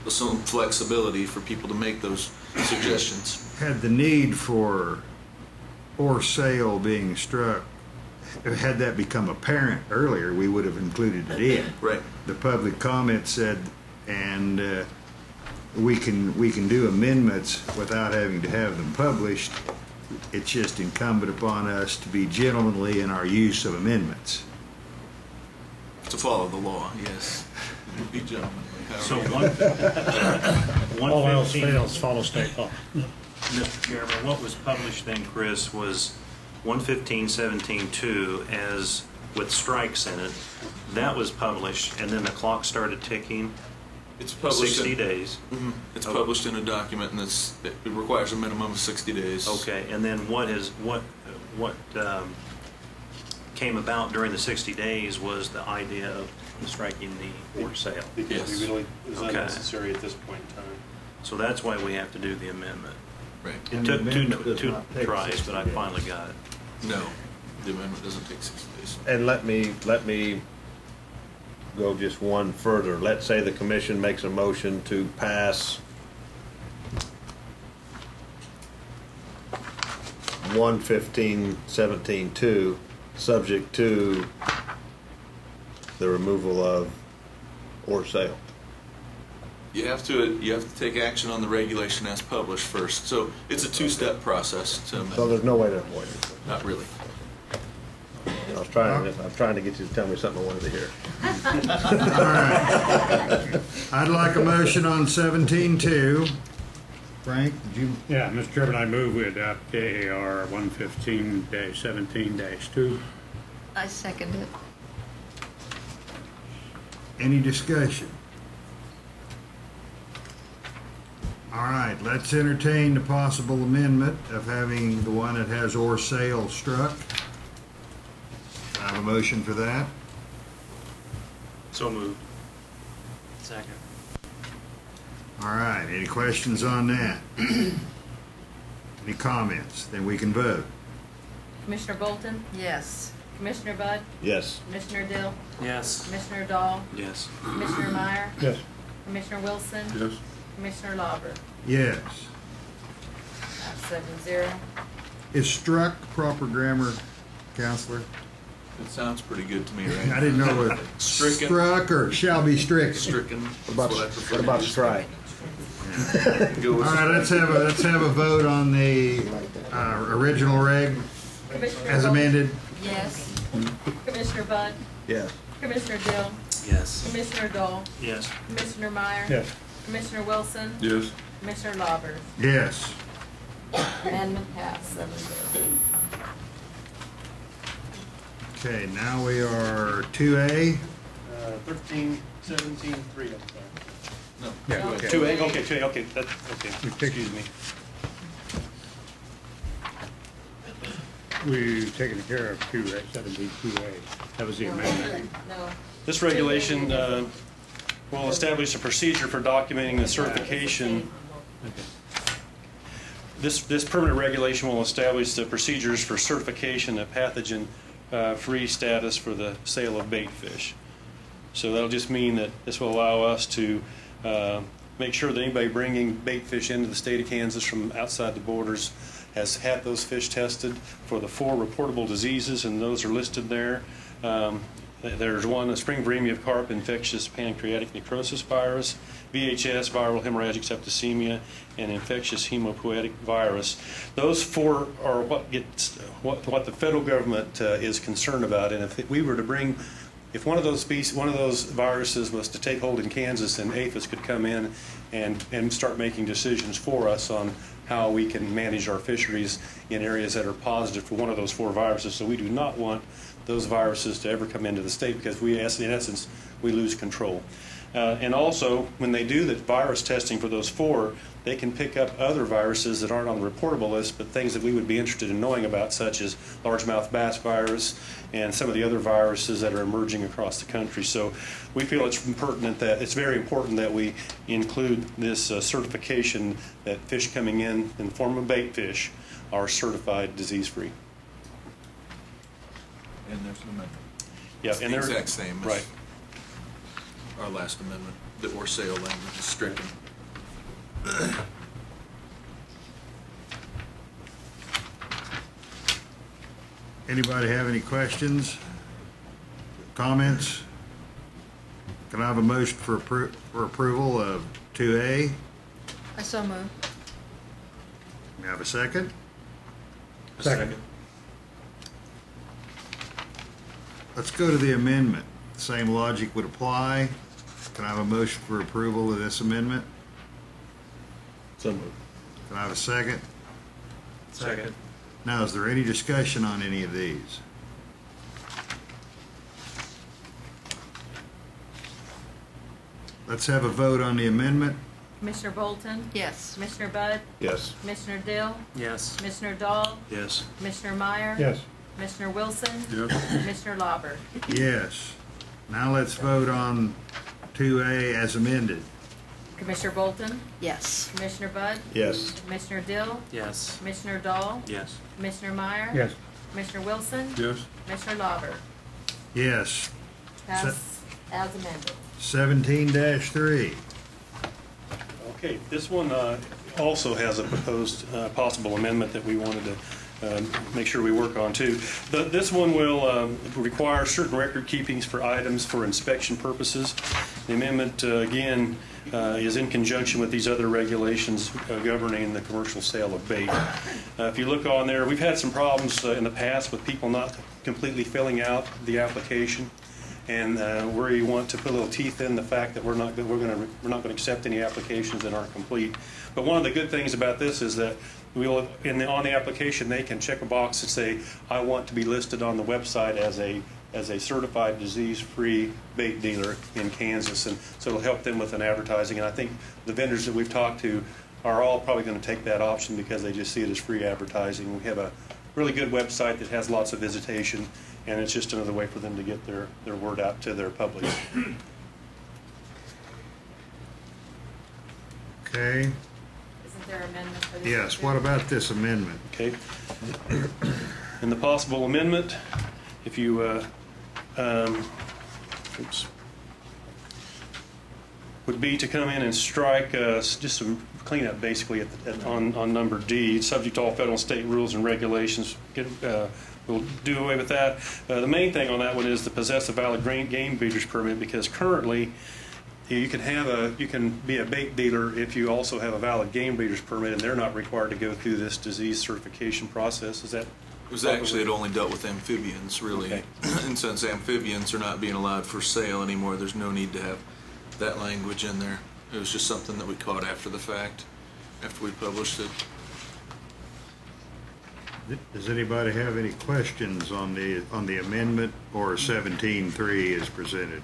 some flexibility for people to make those suggestions. Had the need for "or sale" being struck, had that become apparent earlier, we would have included it in. Right. The public comment said, and we can do amendments without having to have them published. It's just incumbent upon us to be gentlemanly in our use of amendments. To follow the law, yes. Be gentlemanly. So all else fails, follow state law. Mr. Chairman, what was published then, Chris, was 115.17.2 as with strikes in it. That was published, and then the clock started ticking, It's published 60 in, days. It's published in a document, and it requires a minimum of 60 days. Okay, and then what came about during the 60 days was the idea of striking the for sale. Because Yes. we really, it was Okay. unnecessary at this point in time. So that's why we have to do the amendment. Right. It And the took amendment two does not take tries, 60 but I days. finally got it. No, the amendment doesn't take 60 days. And let me go just one further. Let's say the commission makes a motion to pass 115.17.2, subject to the removal of or sale. You have to take action on the regulation as published first. So it's a two-step process to amend. So there's no way to avoid it. Not really. I'm trying to get you to tell me something I wanted to hear. All right. I'd like a motion on 17.2. Frank, did you? Yeah, Mr. Chairman, I move we adopt KAR 115-17-2. I second it. Any discussion? All right, let's entertain the possible amendment of having the one that has or sale struck. I have a motion for that. So moved. Second. All right, any questions on that? Any comments? Then we can vote. Commissioner Bolton? Yes. Commissioner Bud? Yes. Commissioner Dill? Yes. Commissioner Dahl? Yes. Commissioner Meyer? Yes. Commissioner Wilson? Yes. Commissioner Lauber? Yes. That's 7-0. Is struck proper grammar, Counselor? It sounds pretty good to me, right? I didn't know if Stricken. struck or shall be stricken. Stricken. What about strike? Go All with right, let's have a vote on the original reg Commissioner as Bolton? amended. Yes. Commissioner Bud? Yes. Commissioner Dill? Yes. Commissioner Dahl? Yes. Commissioner Meyer? Yes. Commissioner Wilson? Yes. Commissioner Lauber? Yes. Amendment passed 7-0. Okay, now we are 2A. 13, 17, 3, I'm sorry. No. Yeah, okay. 2A, okay, 2A, okay, okay, excuse me. We've taken care of 2A, 17-2A. That was the amendment. No. This regulation will establish a procedure for documenting the certification. This permanent regulation will establish the procedures for certification of pathogen-free status for the sale of bait fish. So that'll just mean that this will allow us to make sure that anybody bringing bait fish into the state of Kansas from outside the borders has had those fish tested for the 4 reportable diseases, and those are listed there. There's one, a spring viremia of carp infectious pancreatic necrosis virus, VHS, viral hemorrhagic septicemia, and infectious hemopoietic virus. Those 4 are what the federal government is concerned about, and if we were to bring, if one of those viruses was to take hold in Kansas, then APHIS could come in and start making decisions for us on how we can manage our fisheries in areas that are positive for one of those 4 viruses. So we do not want those viruses to ever come into the state, because we, in essence, we lose control. And also, when they do the virus testing for those 4, they can pick up other viruses that aren't on the reportable list, but things that we would be interested in knowing about, such as largemouth bass virus and some of the other viruses that are emerging across the country. So we feel it's very important that we include this certification that fish coming in the form of bait fish are certified disease-free. And there's an amendment. Yeah, It's and the they're exact same as right. our last amendment. The or sale language is stricken. Anybody have any questions, comments? Can I have a motion for approval of 2A? I so move. May I have a second? Second. Let's go to the amendment. Same logic would apply. Can I have a motion for approval of this amendment? So moved. Can I have a second? Second. Now, is there any discussion on any of these? Let's have a vote on the amendment. Commissioner Bolton? Yes. Commissioner Budd? Yes. Commissioner Dill? Yes. Commissioner Dahl? Yes. Commissioner Meyer? Yes. Commissioner Wilson? Yes. Commissioner Lauber? Yes. Now let's vote on 2A as amended. Commissioner Bolton? Yes. Commissioner Budd? Yes. Commissioner Dill? Yes. Commissioner Dahl? Yes. Commissioner Meyer? Yes. Commissioner Wilson? Yes. Commissioner Lauber? Yes. Pass as amended. 17-3. Okay, this one also has a proposed possible amendment that we wanted to make sure we work on too. This one will require certain record keepings for items for inspection purposes. The amendment, again, is in conjunction with these other regulations governing the commercial sale of bait. If you look on there, we've had some problems in the past with people not completely filling out the application, and where you want to put a little teeth in the fact that we're not going to accept any applications that aren't complete. But one of the good things about this is that on the application they can check a box and say, I want to be listed on the website as a certified disease-free bait dealer in Kansas, and so it'll help them with an advertising. And I think the vendors that we've talked to are all probably going to take that option because they just see it as free advertising. We have a really good website that has lots of visitation, and it's just another way for them to get their word out to their public. Okay. Isn't there amendment for this? Yes, what about this amendment? Okay. And the possible amendment, if you, would be to come in and strike just some cleanup basically on number D, subject to all federal and state rules and regulations. We'll do away with that. The main thing on that one is to possess a valid game breeder's permit, because currently you can be a bait dealer if you also have a valid game breeder's permit, and they're not required to go through this disease certification process. Is that? It was actually, it only dealt with amphibians, really. Okay. And since amphibians are not being allowed for sale anymore, there's no need to have that language in there. It was just something that we caught after the fact, after we published it. Does anybody have any questions on the amendment or 17-3 as presented?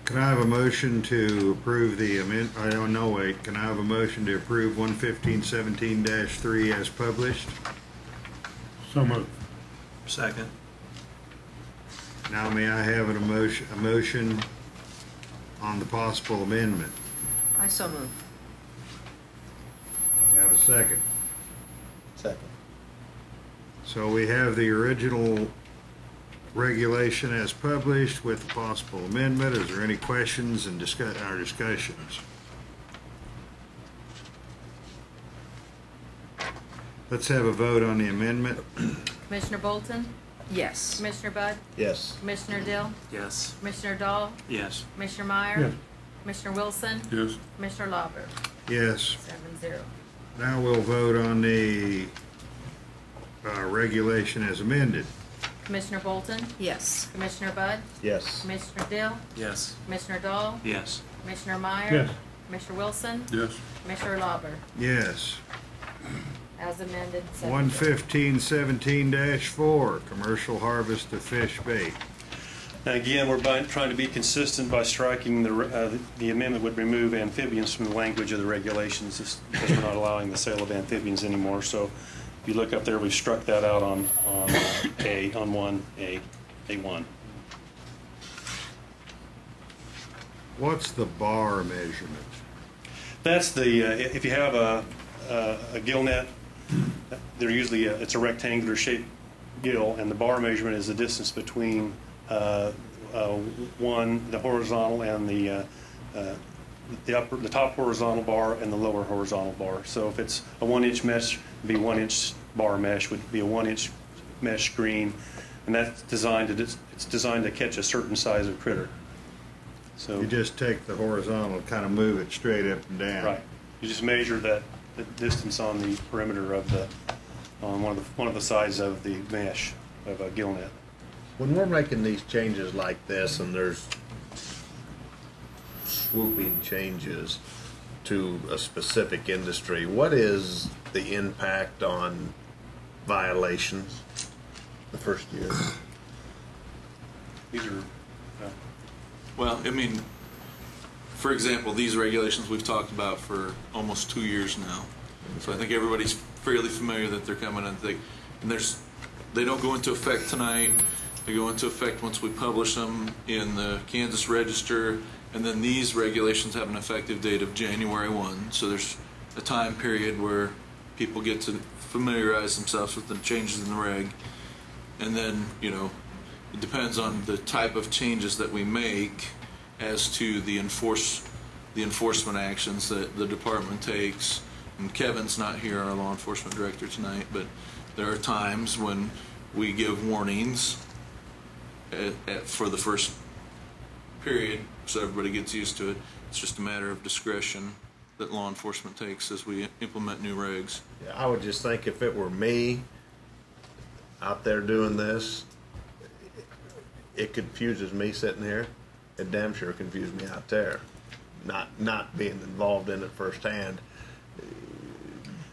Can I have a motion to approve the amendment? I don't know, wait. Can I have a motion to approve 11517-3 as published? So moved. Second. Now may I have a motion on the possible amendment? I so move. Have a second. Second. So we have the original regulation as published with the possible amendment. Is there any questions in our discussions? Let's have a vote on the amendment. Commissioner Bolton? Yes. Commissioner Budd? Yes. Commissioner Dill? Yes. Commissioner Dahl? Yes. Commissioner Meyer? Yes. Commissioner Wilson? Yes. Commissioner Lauber? Yes. 7-0. Now we'll vote on the regulation as amended. Commissioner Bolton? Yes. Commissioner Budd? Yes. Commissioner Dill? Yes. Commissioner Dahl? Yes. Commissioner Meyer? Yes. Commissioner Wilson? Yes. Commissioner Lauber? Yes. As amended, 7-0. 11517-4, commercial harvest of fish bait. And again, we're trying to be consistent by striking the amendment would remove amphibians from the language of the regulations, just because we're not allowing the sale of amphibians anymore. So if you look up there, we've struck that out on A1. What's the bar measurement? That's the if you have a gill net, they're usually it's a rectangular shaped gill, and the bar measurement is the distance between the horizontal and the top horizontal bar and the lower horizontal bar. So if it's a 1-inch mesh, it'd be 1-inch bar mesh, would be a 1-inch mesh screen, and that's designed to catch a certain size of critter. So you just take the horizontal, kind of move it straight up and down. Right. You just measure the distance on the perimeter of on one of the sides of the mesh of a gill net. When we're making these changes like this, and there's swooping changes to a specific industry, what is the impact on violations the first year. These are, Well, I mean, for example, these regulations we've talked about for almost 2 years now. So I think everybody's fairly familiar that they're coming, and they don't go into effect tonight. They go into effect once we publish them in the Kansas Register, and then these regulations have an effective date of January 1. So there's a time period where people get to familiarize themselves with the changes in the reg. And then, you know, it depends on the type of changes that we make as to the enforcement actions that the department takes. And Kevin's not here, our law enforcement director, tonight, but there are times when we give warnings for the first period, so everybody gets used to it. It's just a matter of discretion that law enforcement takes as we implement new regs. Yeah, I would just think if it were me out there doing this, it confuses me sitting here. It damn sure confused me out there, not being involved in it firsthand.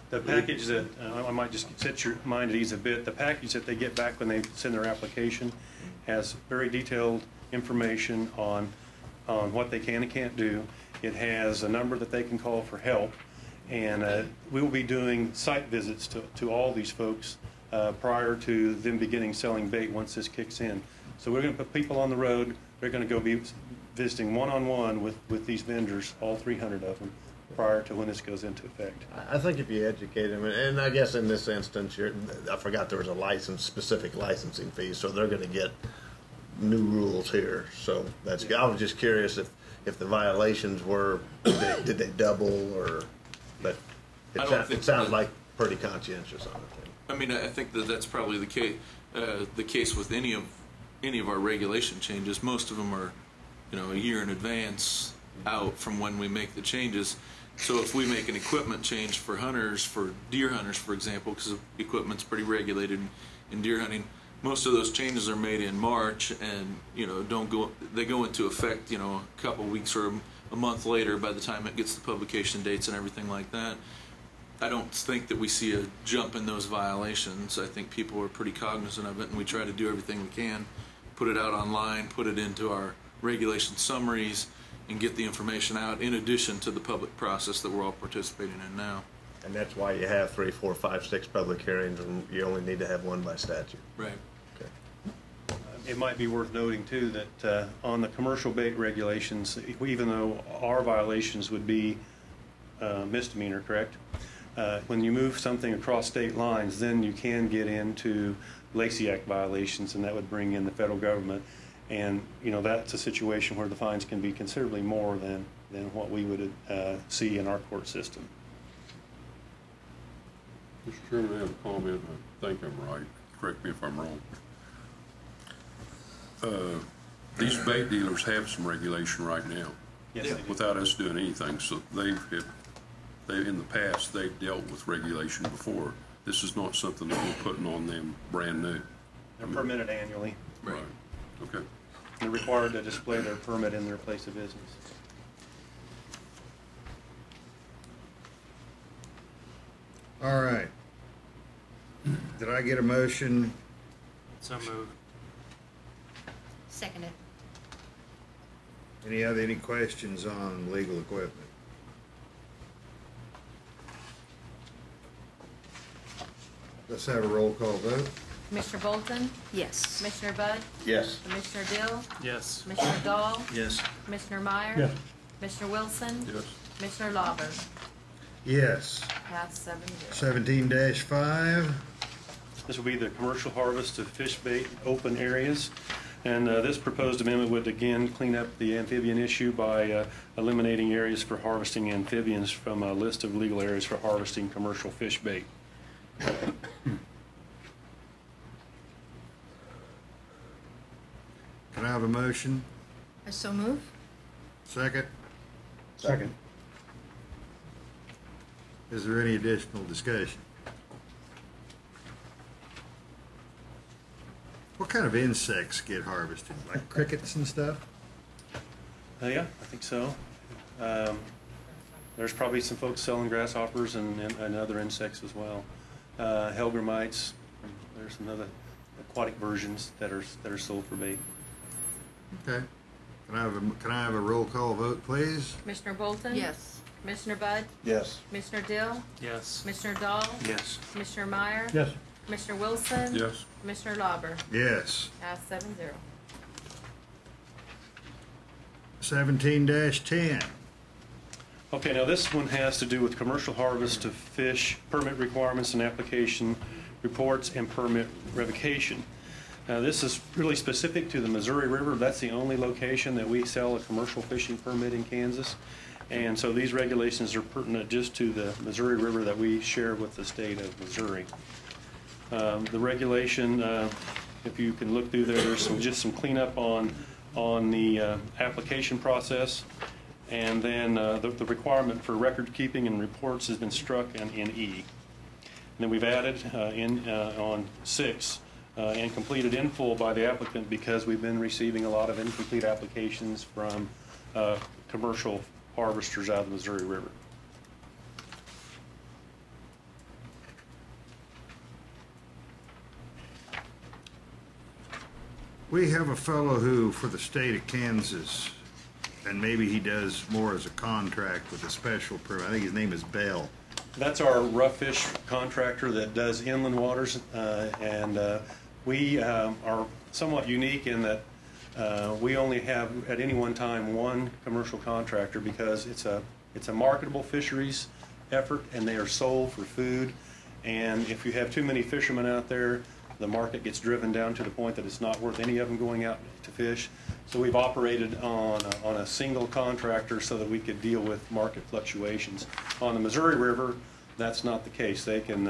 the package that, I might just set your mind at ease a bit, the package that they get back when they send their application has very detailed information on what they can and can't do. It has a number that they can call for help, and we will be doing site visits to all these folks prior to them beginning selling bait once this kicks in. So we're going to put people on the road. They're going to go be visiting one-on-one with these vendors, all 300 of them, prior to when this goes into effect. I think if you educate them, and I guess in this instance, I forgot there was a specific licensing fee, so they're going to get new rules here. So that's good. I was just curious if the violations were, did they double, or, but it sounds like pretty conscientious on it. I mean, I think that's probably the case with any of our regulation changes. Most of them are, a year in advance out from when we make the changes. So if we make an equipment change for hunters, for deer hunters, for example, because equipment's pretty regulated in deer hunting, most of those changes are made in March, and they go into effect a couple weeks or a month later by the time it gets the publication dates and everything like that. I don't think that we see a jump in those violations. I think people are pretty cognizant of it, and we try to do everything we can, put it out online, put it into our regulation summaries, and get the information out in addition to the public process that we're all participating in now. And that's why you have 3, 4, 5, 6 public hearings, and you only need to have one by statute. Right. Okay. It might be worth noting, too, that on the commercial bait regulations, even though our violations would be misdemeanor, correct? When you move something across state lines, then you can get into Lacey Act violations, and that would bring in the federal government. And, that's a situation where the fines can be considerably more than what we would see in our court system. Mr. Chairman, I have a comment. I think I'm right. Correct me if I'm wrong. These bait dealers have some regulation right now. Yes, without us doing anything. So they in the past, they've dealt with regulation before. This is not something that we're putting on them brand new. They're permitted annually. Right. Okay. They're required to display their permit in their place of business. All right. Did I get a motion? So moved. Seconded. Any questions on legal equipment? Let's have a roll call vote. Commissioner Bolton? Yes. Commissioner Budd? Yes. Commissioner Dill? Yes. Commissioner Gall? Yes. Commissioner Meyer? Yes. Commissioner Wilson? Yes. Commissioner Lauber? Yes. Passed 7-0. 17-5. This will be the commercial harvest of fish bait open areas. And this proposed amendment would again clean up the amphibian issue by eliminating areas for harvesting amphibians from a list of legal areas for harvesting commercial fish bait. Can I have a motion? I so move. Second? Second. Is there any additional discussion? What kind of insects get harvested? Like crickets and stuff? Yeah, I think so. There's probably some folks selling grasshoppers and other insects as well. Helgramites, There's some other aquatic versions that are sold for bait. Okay. Can I have a roll call vote, please? Commissioner Bolton? Yes. Commissioner Budd? Yes. Commissioner Dill? Yes. Commissioner Dahl? Yes. Commissioner Meyer? Yes. Commissioner Wilson? Yes. Commissioner Lauber? Yes. Pass 7-0. 17-10. Okay, now this one has to do with commercial harvest of fish, permit requirements and application reports, and permit revocation. Now, this is really specific to the Missouri River. That's the only location that we sell a commercial fishing permit in Kansas. And so these regulations are pertinent just to the Missouri River that we share with the state of Missouri. The regulation, if you can look through there, there's just some cleanup on the application process. And then the requirement for record keeping and reports has been struck in E. And then we've added on 6, and completed in full by the applicant, because we've been receiving a lot of incomplete applications from commercial harvesters out of the Missouri River. We have a fellow who, for the state of Kansas, and maybe he does more as a contract with a special permit. I think his name is Bell. That's our rough fish contractor that does inland waters, and we are somewhat unique in that we only have at any one time one commercial contractor, because it's a marketable fisheries effort, and they are sold for food. And if you have too many fishermen out there, the market gets driven down to the point that it's not worth any of them going out to fish. So we've operated on a single contractor so that we could deal with market fluctuations. On the Missouri River, that's not the case. They can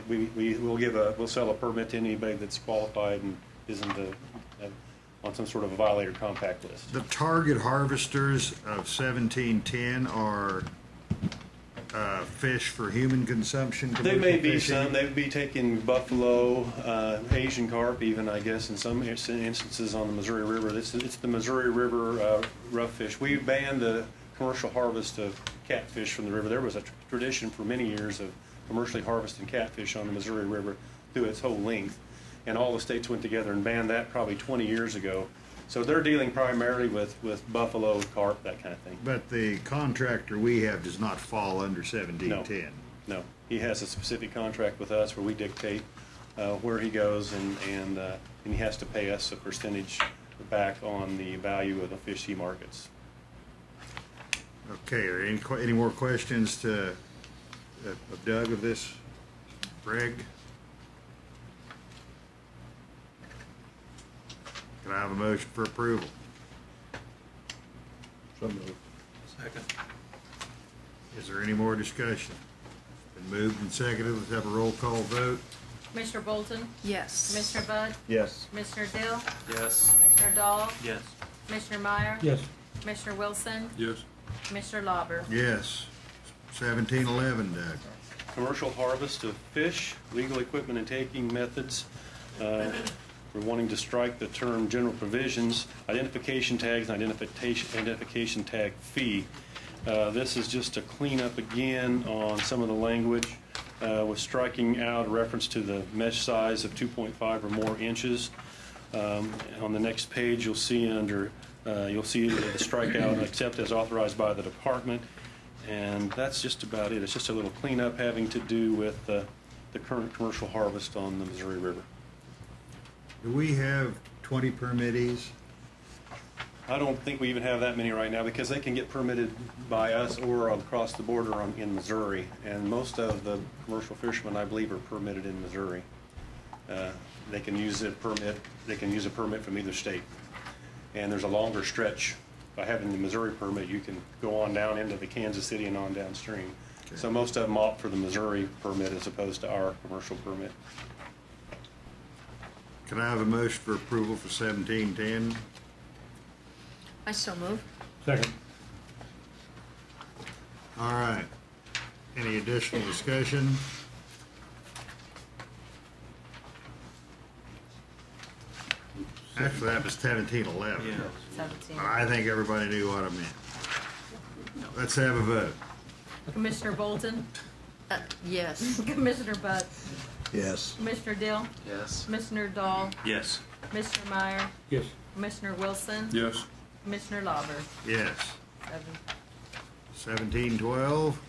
we'll sell a permit to anybody that's qualified and isn't on some sort of a violator compact list. The target harvesters of 1710 are fish for human consumption? There may be fishing? some. They would be taking buffalo, Asian carp even, I guess, in some instances on the Missouri River. It's the Missouri River rough fish. We banned the commercial harvest of catfish from the river. There was a tradition for many years of commercially harvesting catfish on the Missouri River through its whole length. And all the states went together and banned that probably 20 years ago. So they're dealing primarily with buffalo, carp, that kind of thing. But the contractor we have does not fall under 1710. No. He has a specific contract with us where we dictate where he goes, and he has to pay us a percentage back on the value of the fish he markets. Okay, are any more questions of Doug of this? Greg? Can I have a motion for approval? So moved. Second. Is there any more discussion? Been moved and seconded. Let's have a roll call vote. Commissioner Bolton? Yes. Commissioner Budd? Yes. Commissioner Dill? Yes. Commissioner Dahl? Yes. Commissioner Meyer? Yes. Commissioner Wilson? Yes. Commissioner Lauber? Yes. 1711, Doug. Commercial harvest of fish, legal equipment and taking methods. We're wanting to strike the term general provisions, identification tags, and identification tag fee. This is just to clean up again on some of the language with striking out a reference to the mesh size of 2.5 or more inches. On the next page, you'll see the strikeout except as authorized by the department. And that's just about it. It's just a little cleanup having to do with the current commercial harvest on the Missouri River. Do we have 20 permittees? I don't think we even have that many right now, because they can get permitted by us or across the border in Missouri. And most of the commercial fishermen, I believe, are permitted in Missouri. They can use a permit. They can use a permit from either state. And there's a longer stretch. By having the Missouri permit, you can go on down into the Kansas City and on downstream. Okay. So most of them opt for the Missouri permit as opposed to our commercial permit. Can I have a motion for approval for 1710? I so move. Second. All right. Any additional discussion? Actually, that was 1711. Yeah. 17. I think everybody knew what I meant. Let's have a vote. Commissioner Bolton? Yes. Commissioner Budd? Yes. Commissioner Dill? Yes. Commissioner Dahl? Yes. Commissioner Meyer? Yes. Commissioner Wilson? Yes. Commissioner Lauber? Yes. 1712.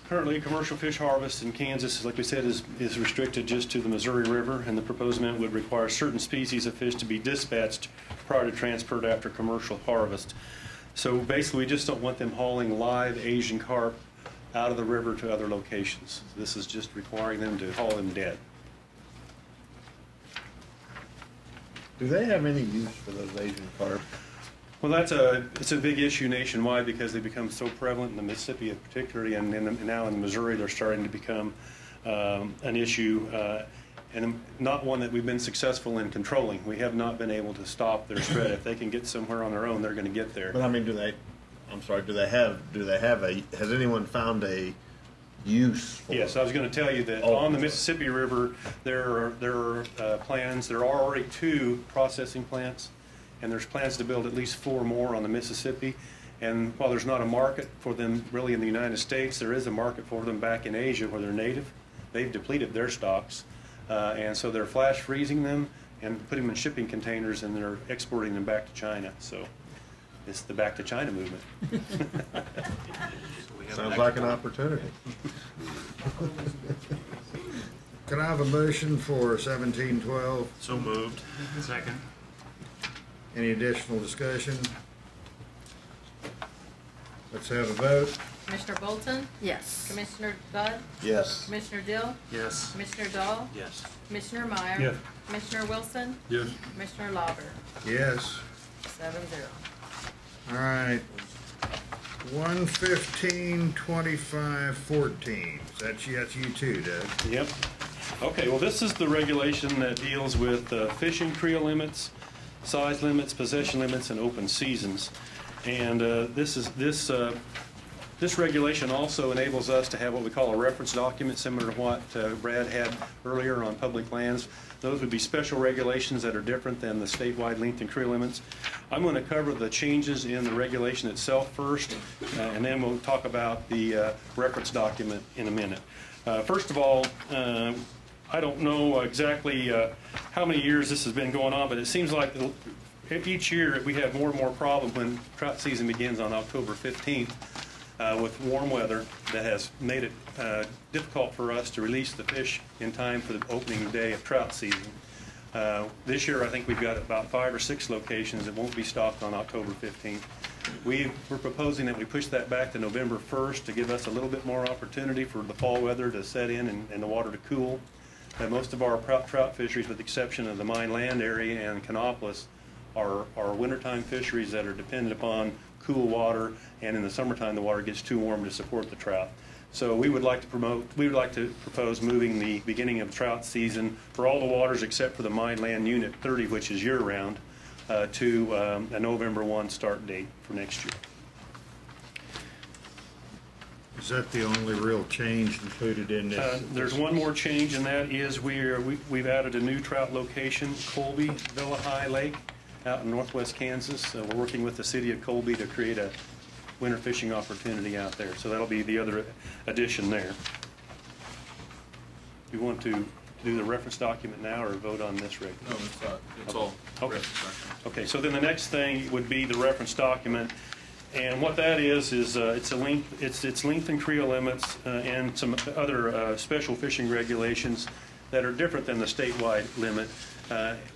Currently, commercial fish harvest in Kansas, like we said, is restricted just to the Missouri River, and the proposed amendment would require certain species of fish to be dispatched prior to transport after commercial harvest. So basically, we just don't want them hauling live Asian carp out of the river to other locations. This is just requiring them to haul them dead. Do they have any use for those Asian carp? Well, it's a big issue nationwide because they become so prevalent in the Mississippi particularly, and now in Missouri they're starting to become an issue, and not one that we've been successful in controlling. We have not been able to stop their spread. If they can get somewhere on their own, they're going to get there. But I mean, do they have has anyone found a use for Yes, I was going to tell you that on the Mississippi River there are plans. There are already 2 processing plants, and there's plans to build at least 4 more on the Mississippi. And while there's not a market for them really in the United States, there is a market for them back in Asia where they're native. They've depleted their stocks, and so they're flash freezing them and putting them in shipping containers, and they're exporting them back to China. So it's the back to China movement. Sounds like an opportunity. Can I have a motion for 1712? So moved. Second. Any additional discussion? Let's have a vote. Commissioner Bolton? Yes. Commissioner Budd? Yes. Commissioner Dill? Yes. Commissioner Dahl? Yes. Commissioner Meyer? Yes. Commissioner Wilson? Yes. Commissioner Lauber? Yes. 7-0. All right. 115-25-14. That's you too, Doug. Yep. Okay, well, this is the regulation that deals with fishing creel limits, size limits, possession limits, and open seasons. And this regulation also enables us to have what we call a reference document, similar to what Brad had earlier on public lands. Those would be special regulations that are different than the statewide length and creel limits. I'm going to cover the changes in the regulation itself first, and then we'll talk about the reference document in a minute. First of all, I don't know exactly how many years this has been going on, but it seems like each year we have more and more problems when trout season begins on October 15th with warm weather that has made it difficult for us to release the fish in time for the opening day of trout season. This year I think we've got about 5 or 6 locations that won't be stocked on October 15th. We're proposing that we push that back to November 1st to give us a little bit more opportunity for the fall weather to set in and the water to cool. Most of our trout fisheries, with the exception of the Mine Land area and Canopolis, are wintertime fisheries that are dependent upon cool water, and in the summertime the water gets too warm to support the trout. So we would like to propose moving the beginning of trout season for all the waters except for the Mine Land Unit 30, which is year-round, to a November 1 start date for next year. Is that the only real change included in this? There's one more change, and that is we've added a new trout location, Colby Villa High Lake, out in northwest Kansas. We're working with the city of Colby to create a winter fishing opportunity out there. So that'll be the other addition there. Do you want to do the reference document now or vote on this reg? No, it's all okay. Okay, so then the next thing would be the reference document. And what that is it's length and creel limits and some other special fishing regulations that are different than the statewide limit.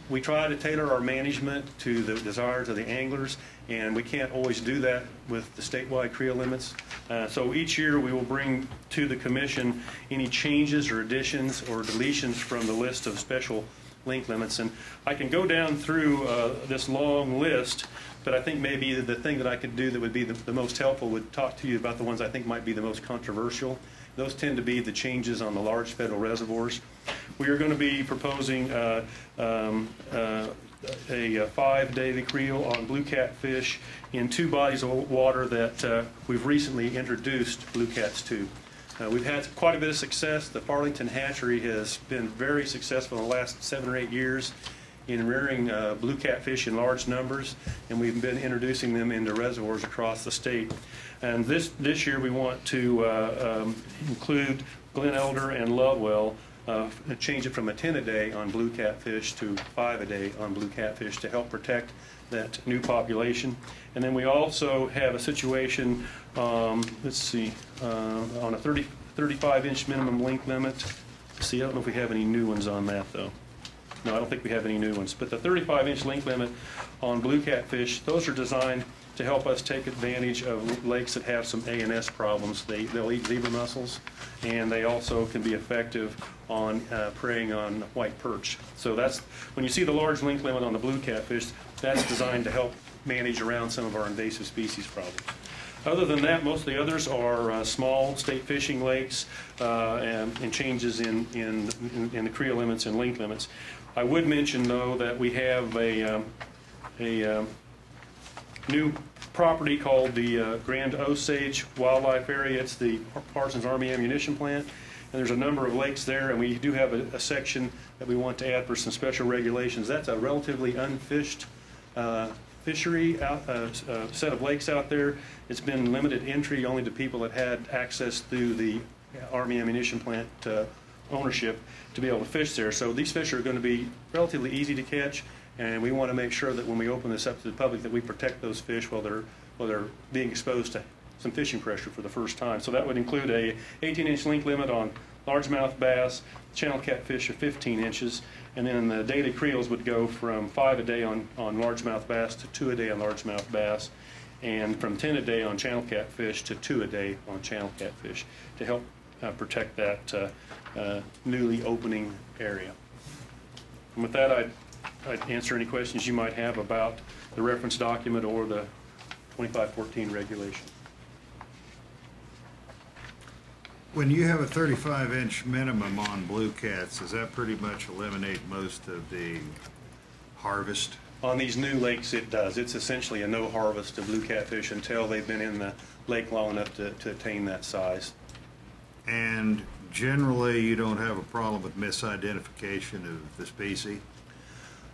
We try to tailor our management to the desires of the anglers, and we can't always do that with the statewide creel limits. So each year we will bring to the commission any changes or additions or deletions from the list of special length limits. And I can go down through this long list, but I think maybe the thing that I could do that would be the most helpful would talk to you about the ones I think might be the most controversial. Those tend to be the changes on the large federal reservoirs. We are going to be proposing a 5 daily creel on blue catfish in 2 bodies of water that we've recently introduced blue cats to. We've had quite a bit of success. The Farlington hatchery has been very successful in the last 7 or 8 years in rearing blue catfish in large numbers, and we've been introducing them into reservoirs across the state. And this year we want to include Glen Elder and Lovewell, change it from a 10 a day on blue catfish to 5 a day on blue catfish to help protect that new population. And then we also have a situation, let's see, on a 35-inch minimum length limit. See, I don't know if we have any new ones on that, though. No, I don't think we have any new ones. But the 35-inch length limit on blue catfish, those are designed to help us take advantage of lakes that have some A&S problems. They'll eat zebra mussels, and they also can be effective on preying on white perch. So that's, when you see the large length limit on the blue catfish, that's designed to help manage around some of our invasive species problems. Other than that, most of the others are small state fishing lakes and changes in the creel limits and length limits. I would mention, though, that we have a new property called the Grand Osage Wildlife Area. It's the Parsons Army Ammunition Plant, and there's a number of lakes there, and we do have a section that we want to add for some special regulations. That's a relatively unfished fishery set of lakes out there. It's been limited entry only to people that had access through the Army Ammunition Plant ownership to be able to fish there. So these fish are going to be relatively easy to catch, and we want to make sure that when we open this up to the public that we protect those fish while they're being exposed to some fishing pressure for the first time. So that would include a 18-inch length limit on largemouth bass, channel catfish of 15 inches, and then the daily creels would go from 5 a day on largemouth bass to 2 a day on largemouth bass, and from 10 a day on channel catfish to 2 a day on channel catfish to help protect that newly opening area. And with that, I'd answer any questions you might have about the reference document or the 2514 regulation. When you have a 35-inch minimum on blue cats, does that pretty much eliminate most of the harvest? On these new lakes, it does. It's essentially a no harvest of blue catfish until they've been in the lake long enough to attain that size. And generally, you don't have a problem with misidentification of the species?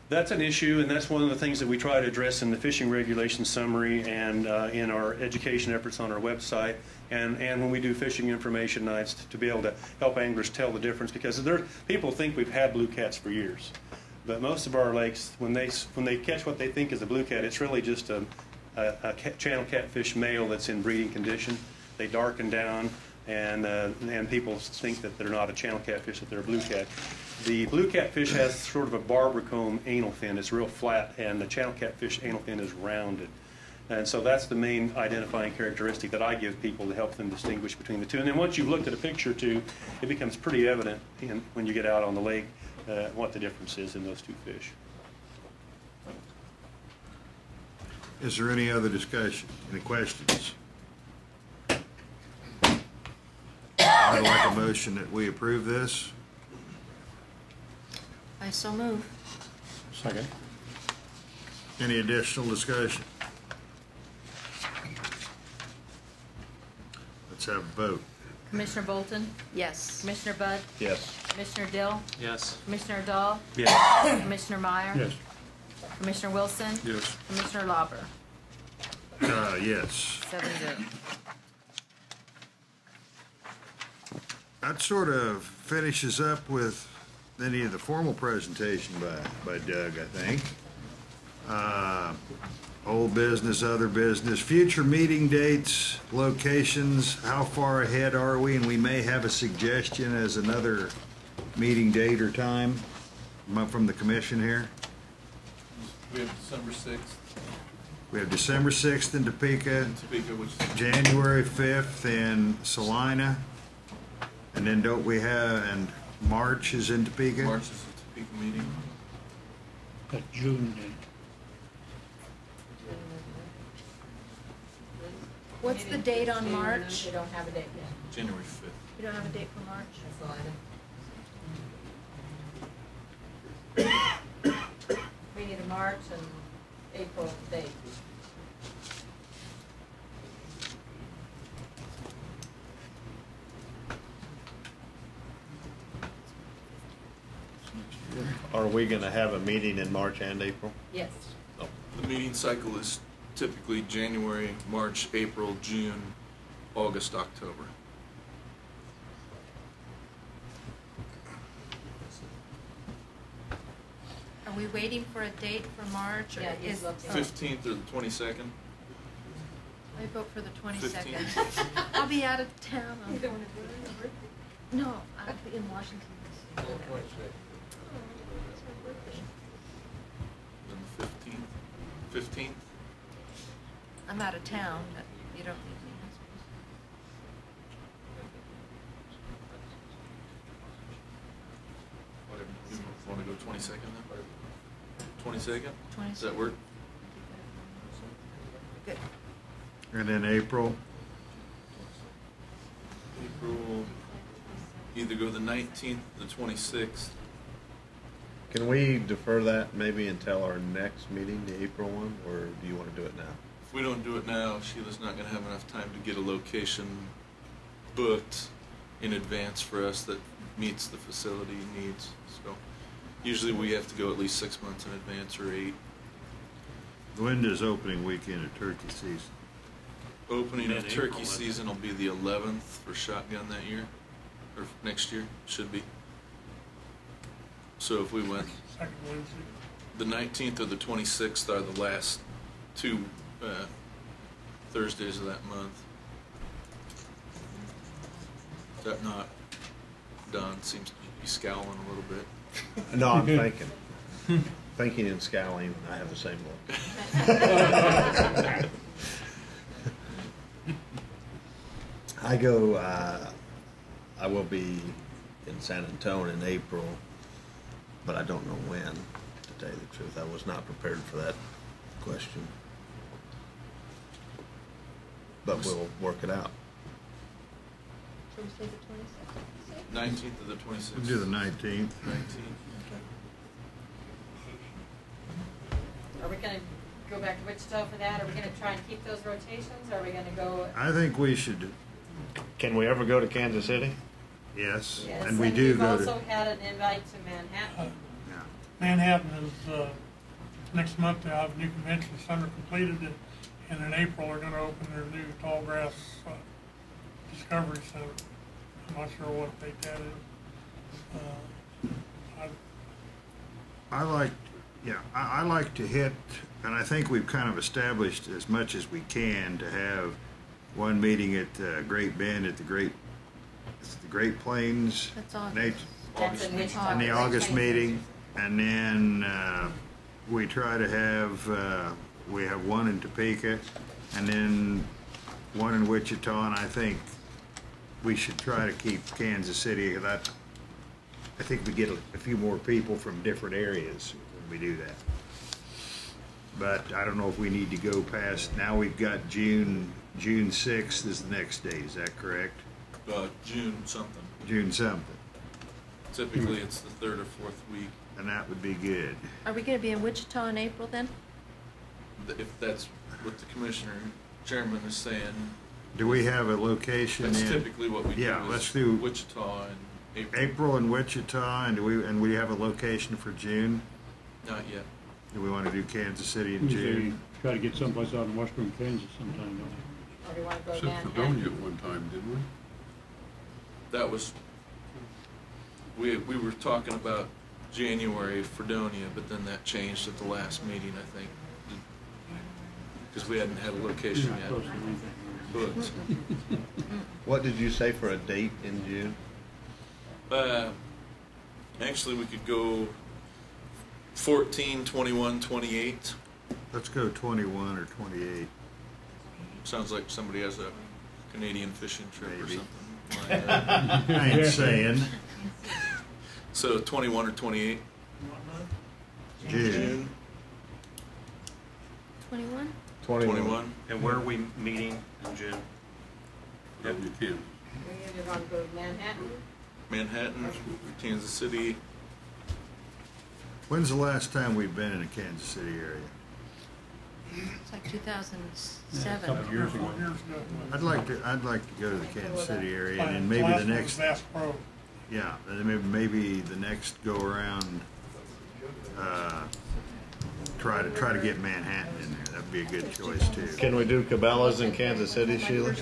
That's an issue, and that's one of the things that we try to address in the fishing regulation summary and in our education efforts on our website, and when we do fishing information nights to be able to help anglers tell the difference, because people think we've had blue cats for years, but most of our lakes, when they catch what they think is a blue cat, it's really just a channel catfish male that's in breeding condition. They darken down, and people think that they're not a channel catfish, that they're a blue cat. The blue catfish has sort of a barber comb anal fin. It's real flat, and the channel catfish anal fin is rounded. And so that's the main identifying characteristic that I give people to help them distinguish between the two. And then once you've looked at a picture or two, it becomes pretty evident when you get out on the lake what the difference is in those two fish. Is there any other discussion? Any questions? I'd like a motion that we approve this. I so move. Second. Any additional discussion? Let's have a vote. Commissioner Bolton? Yes. Commissioner Budd? Yes. Commissioner Dill? Yes. Commissioner Dahl? Yes. Commissioner Meyer? Yes. Commissioner Wilson? Yes. Commissioner Lauber? Yes. 7-0. That sort of finishes up with any of the formal presentation by Doug, I think. Old business, other business, future meeting dates, locations, how far ahead are we? And we may have a suggestion as another meeting date or time from the commission here. We have December 6th. We have December 6th in Topeka, Which is January 5th in Salina, and then don't we have, and March is in Topeka? March is the Topeka meeting. That June date. What's the date on March? We don't have a date yet. January 5th. We don't have a date for March? We need a March and April date. Are we going to have a meeting in March and April? Yes. The meeting cycle is typically January, March, April, June, August, October. Are we waiting for a date for March? Or Yeah, he's is looking. 15th or the 22nd? I vote for the 22nd. 15th. I'll be out of town. No, I'll be in Washington. Then the 15th? 15th? I'm out of town, but you don't need me. Whatever. You want to go 22nd then? 22nd? Does that work? Good. And then April, April, either go the 19th, the 26th. Can we defer that maybe until our next meeting, the April one, or do you want to do it now? If we don't do it now, Sheila's not going to have enough time to get a location booked in advance for us that meets the facility needs. So usually we have to go at least 6 months in advance or 8. Linda's opening weekend of turkey season. Opening of Mid-April, turkey isn't it? season will be the 11th for shotgun that year, or next year, should be. So if we went, the 19th or the 26th are the last two Thursdays of that month. Is that not, Don seems to be scowling a little bit. No, I'm thinking. Thinking and scowling, I have the same look. I will be in San Antonio in April, but I don't know when, to tell you the truth. I was not prepared for that question. But we'll work it out. Shall we say the 22nd? 19th or the 26th? We'll do the 19th. 19th. Are we gonna go back to Wichita for that? Are we gonna try and keep those rotations? Are we gonna go? I think we should, Can we ever go to Kansas City? yes, Yes, and we do we've go also to, had an invite to Manhattan. yeah. Manhattan is, next month they have a new convention center completed, and in April they're gonna open their new tall grass Discovery Center. I'm not sure what date that is. I like, yeah, I like to hit, and I think we've kind of established as much as we can to have one meeting at Great Bend at the Great Plains. That's August. That's in Wichita. In the August meeting, and then we try to have, we have one in Topeka, and then one in Wichita, and I think we should try to keep Kansas City, 'cause I think we get a few more people from different areas when we do that. But I don't know if we need to go past, now we've got June 6th is the next date, is that correct? June something. June something, Typically it's the 3rd or 4th week. and that would be good. Are we going to be in Wichita in April then? If that's what the commissioner chairman is saying, Do we have a location in? that's typically what we do. Yeah, is let's do Wichita and April. April in Wichita, and we have a location for June? Not yet. Do we want to do Kansas City in Usually June? try to get someplace out in western Kansas sometime, don't Or do you wanna go Except Manhattan? Fredonia at one time, didn't we? That was, we were talking about January Fredonia, but then that changed at the last meeting, I think. Because we hadn't had a location Not yet close to anything. booked. What did you say for a date in June? Actually, we could go 14, 21, 28. Let's go 21 or 28. Sounds like somebody has a Canadian fishing trip or Maybe. something. lined up. I ain't saying. So 21 or 28. June. 21? 21. And where are we meeting in June? You can. We either wanna go to Manhattan? Manhattan, Kansas City. When's the last time we've been in the Kansas City area? It's like 2007. Couple of years ago. I'd like to go to the Kansas City area, and then maybe Last the one was next, Bass Pro. yeah, and then maybe the next go around, try to get Manhattan in there. That'd be a good choice too. Can we do Cabela's in Kansas City, Sheila?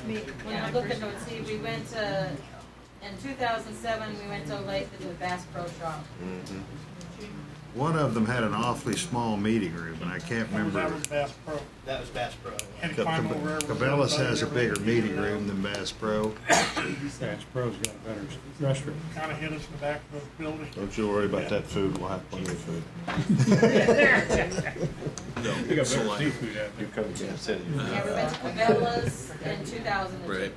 Yeah, I'm looking to see, we went to, in 2007, we went to Lake to do the Bass Pro Shop. Mhm. One of them had an awfully small meeting room, and I can't remember. That was Bass Pro. That was Bass Pro. Had to climb over every- Cabela's has a bigger meeting room than Bass Pro. Bass Pro's got a better restroom. Kind of hit us in the back of the building. Don't you worry about that food, we'll have plenty of food. No, They got better Salina. seafood out there. You come to Kansas City. Yeah, we went to Cabela's in 2002. Right.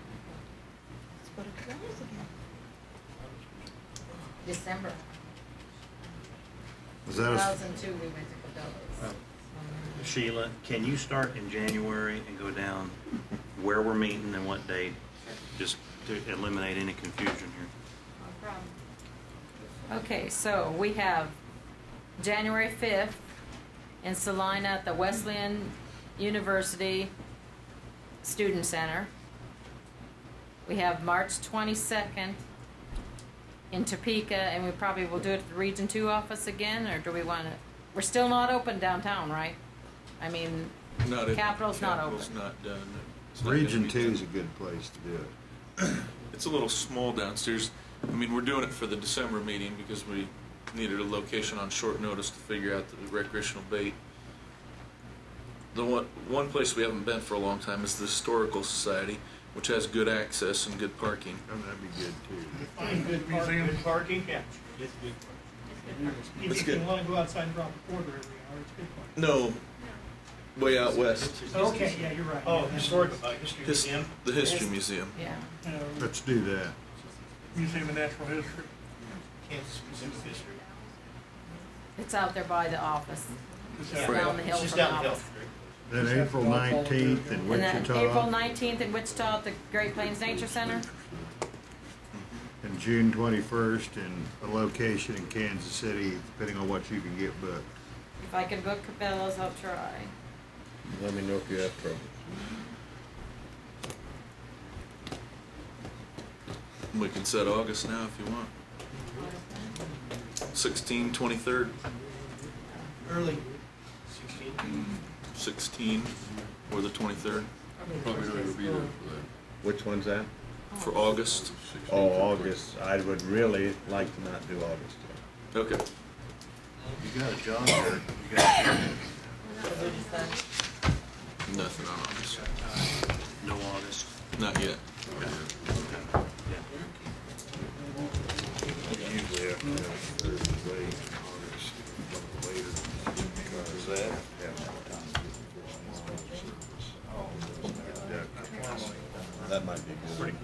December Was that a, 2002, we went to Cabela's. Sheila, can you start in January and go down where we're meeting and what date? Just to eliminate any confusion here. No problem. Okay, so we have January 5th in Salina at the Wesleyan University Student Center. We have March 22nd in Topeka, and we probably will do it at the Region 2 office again, or do we want to? We're still not open downtown, right? I mean, Capitol's not open. Capitol's not done. It's not Region gonna be 2 done. is a good place to do it. It's a little small downstairs. I mean, we're doing it for the December meeting because we needed a location on short notice to figure out the recreational bait. The one place we haven't been for a long time is the Historical Society, which has good access and good parking. Oh, that'd be good too. Find good Museum. parking. Yeah, it's good. Even It's if good. you want to go outside and drop a quarter every hour, it's good parking. No, way out west. Okay, yeah, you're right. Oh, historical, history His, museum. the History Museum. Yeah. Let's do that. Museum of Natural History. Kansas Museum of History. It's out there by the office. It's Yeah. down the hill It's just from down the the hill. office. Then April 19th in And then Wichita. April 19th in Wichita at the Great Plains Nature Center. And June 21st in a location in Kansas City, depending on what you can get booked. If I can book Cabela's, I'll try. Let me know if you have trouble. We can set August now if you want. 16, 23rd, Early 16. 16, or the 23rd Probably not gonna be there for that. Which one's that? for August. Oh, August. I would really like to not do August. Okay. You got a job there. You got Nothing on August. No August. Not yet. Usually after that Thursday, August, later. Because that? That might be good.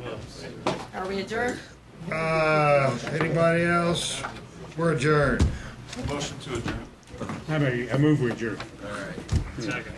Are we adjourned? Anybody else? We're adjourned. Motion to adjourn. I move we adjourn. All right. Second.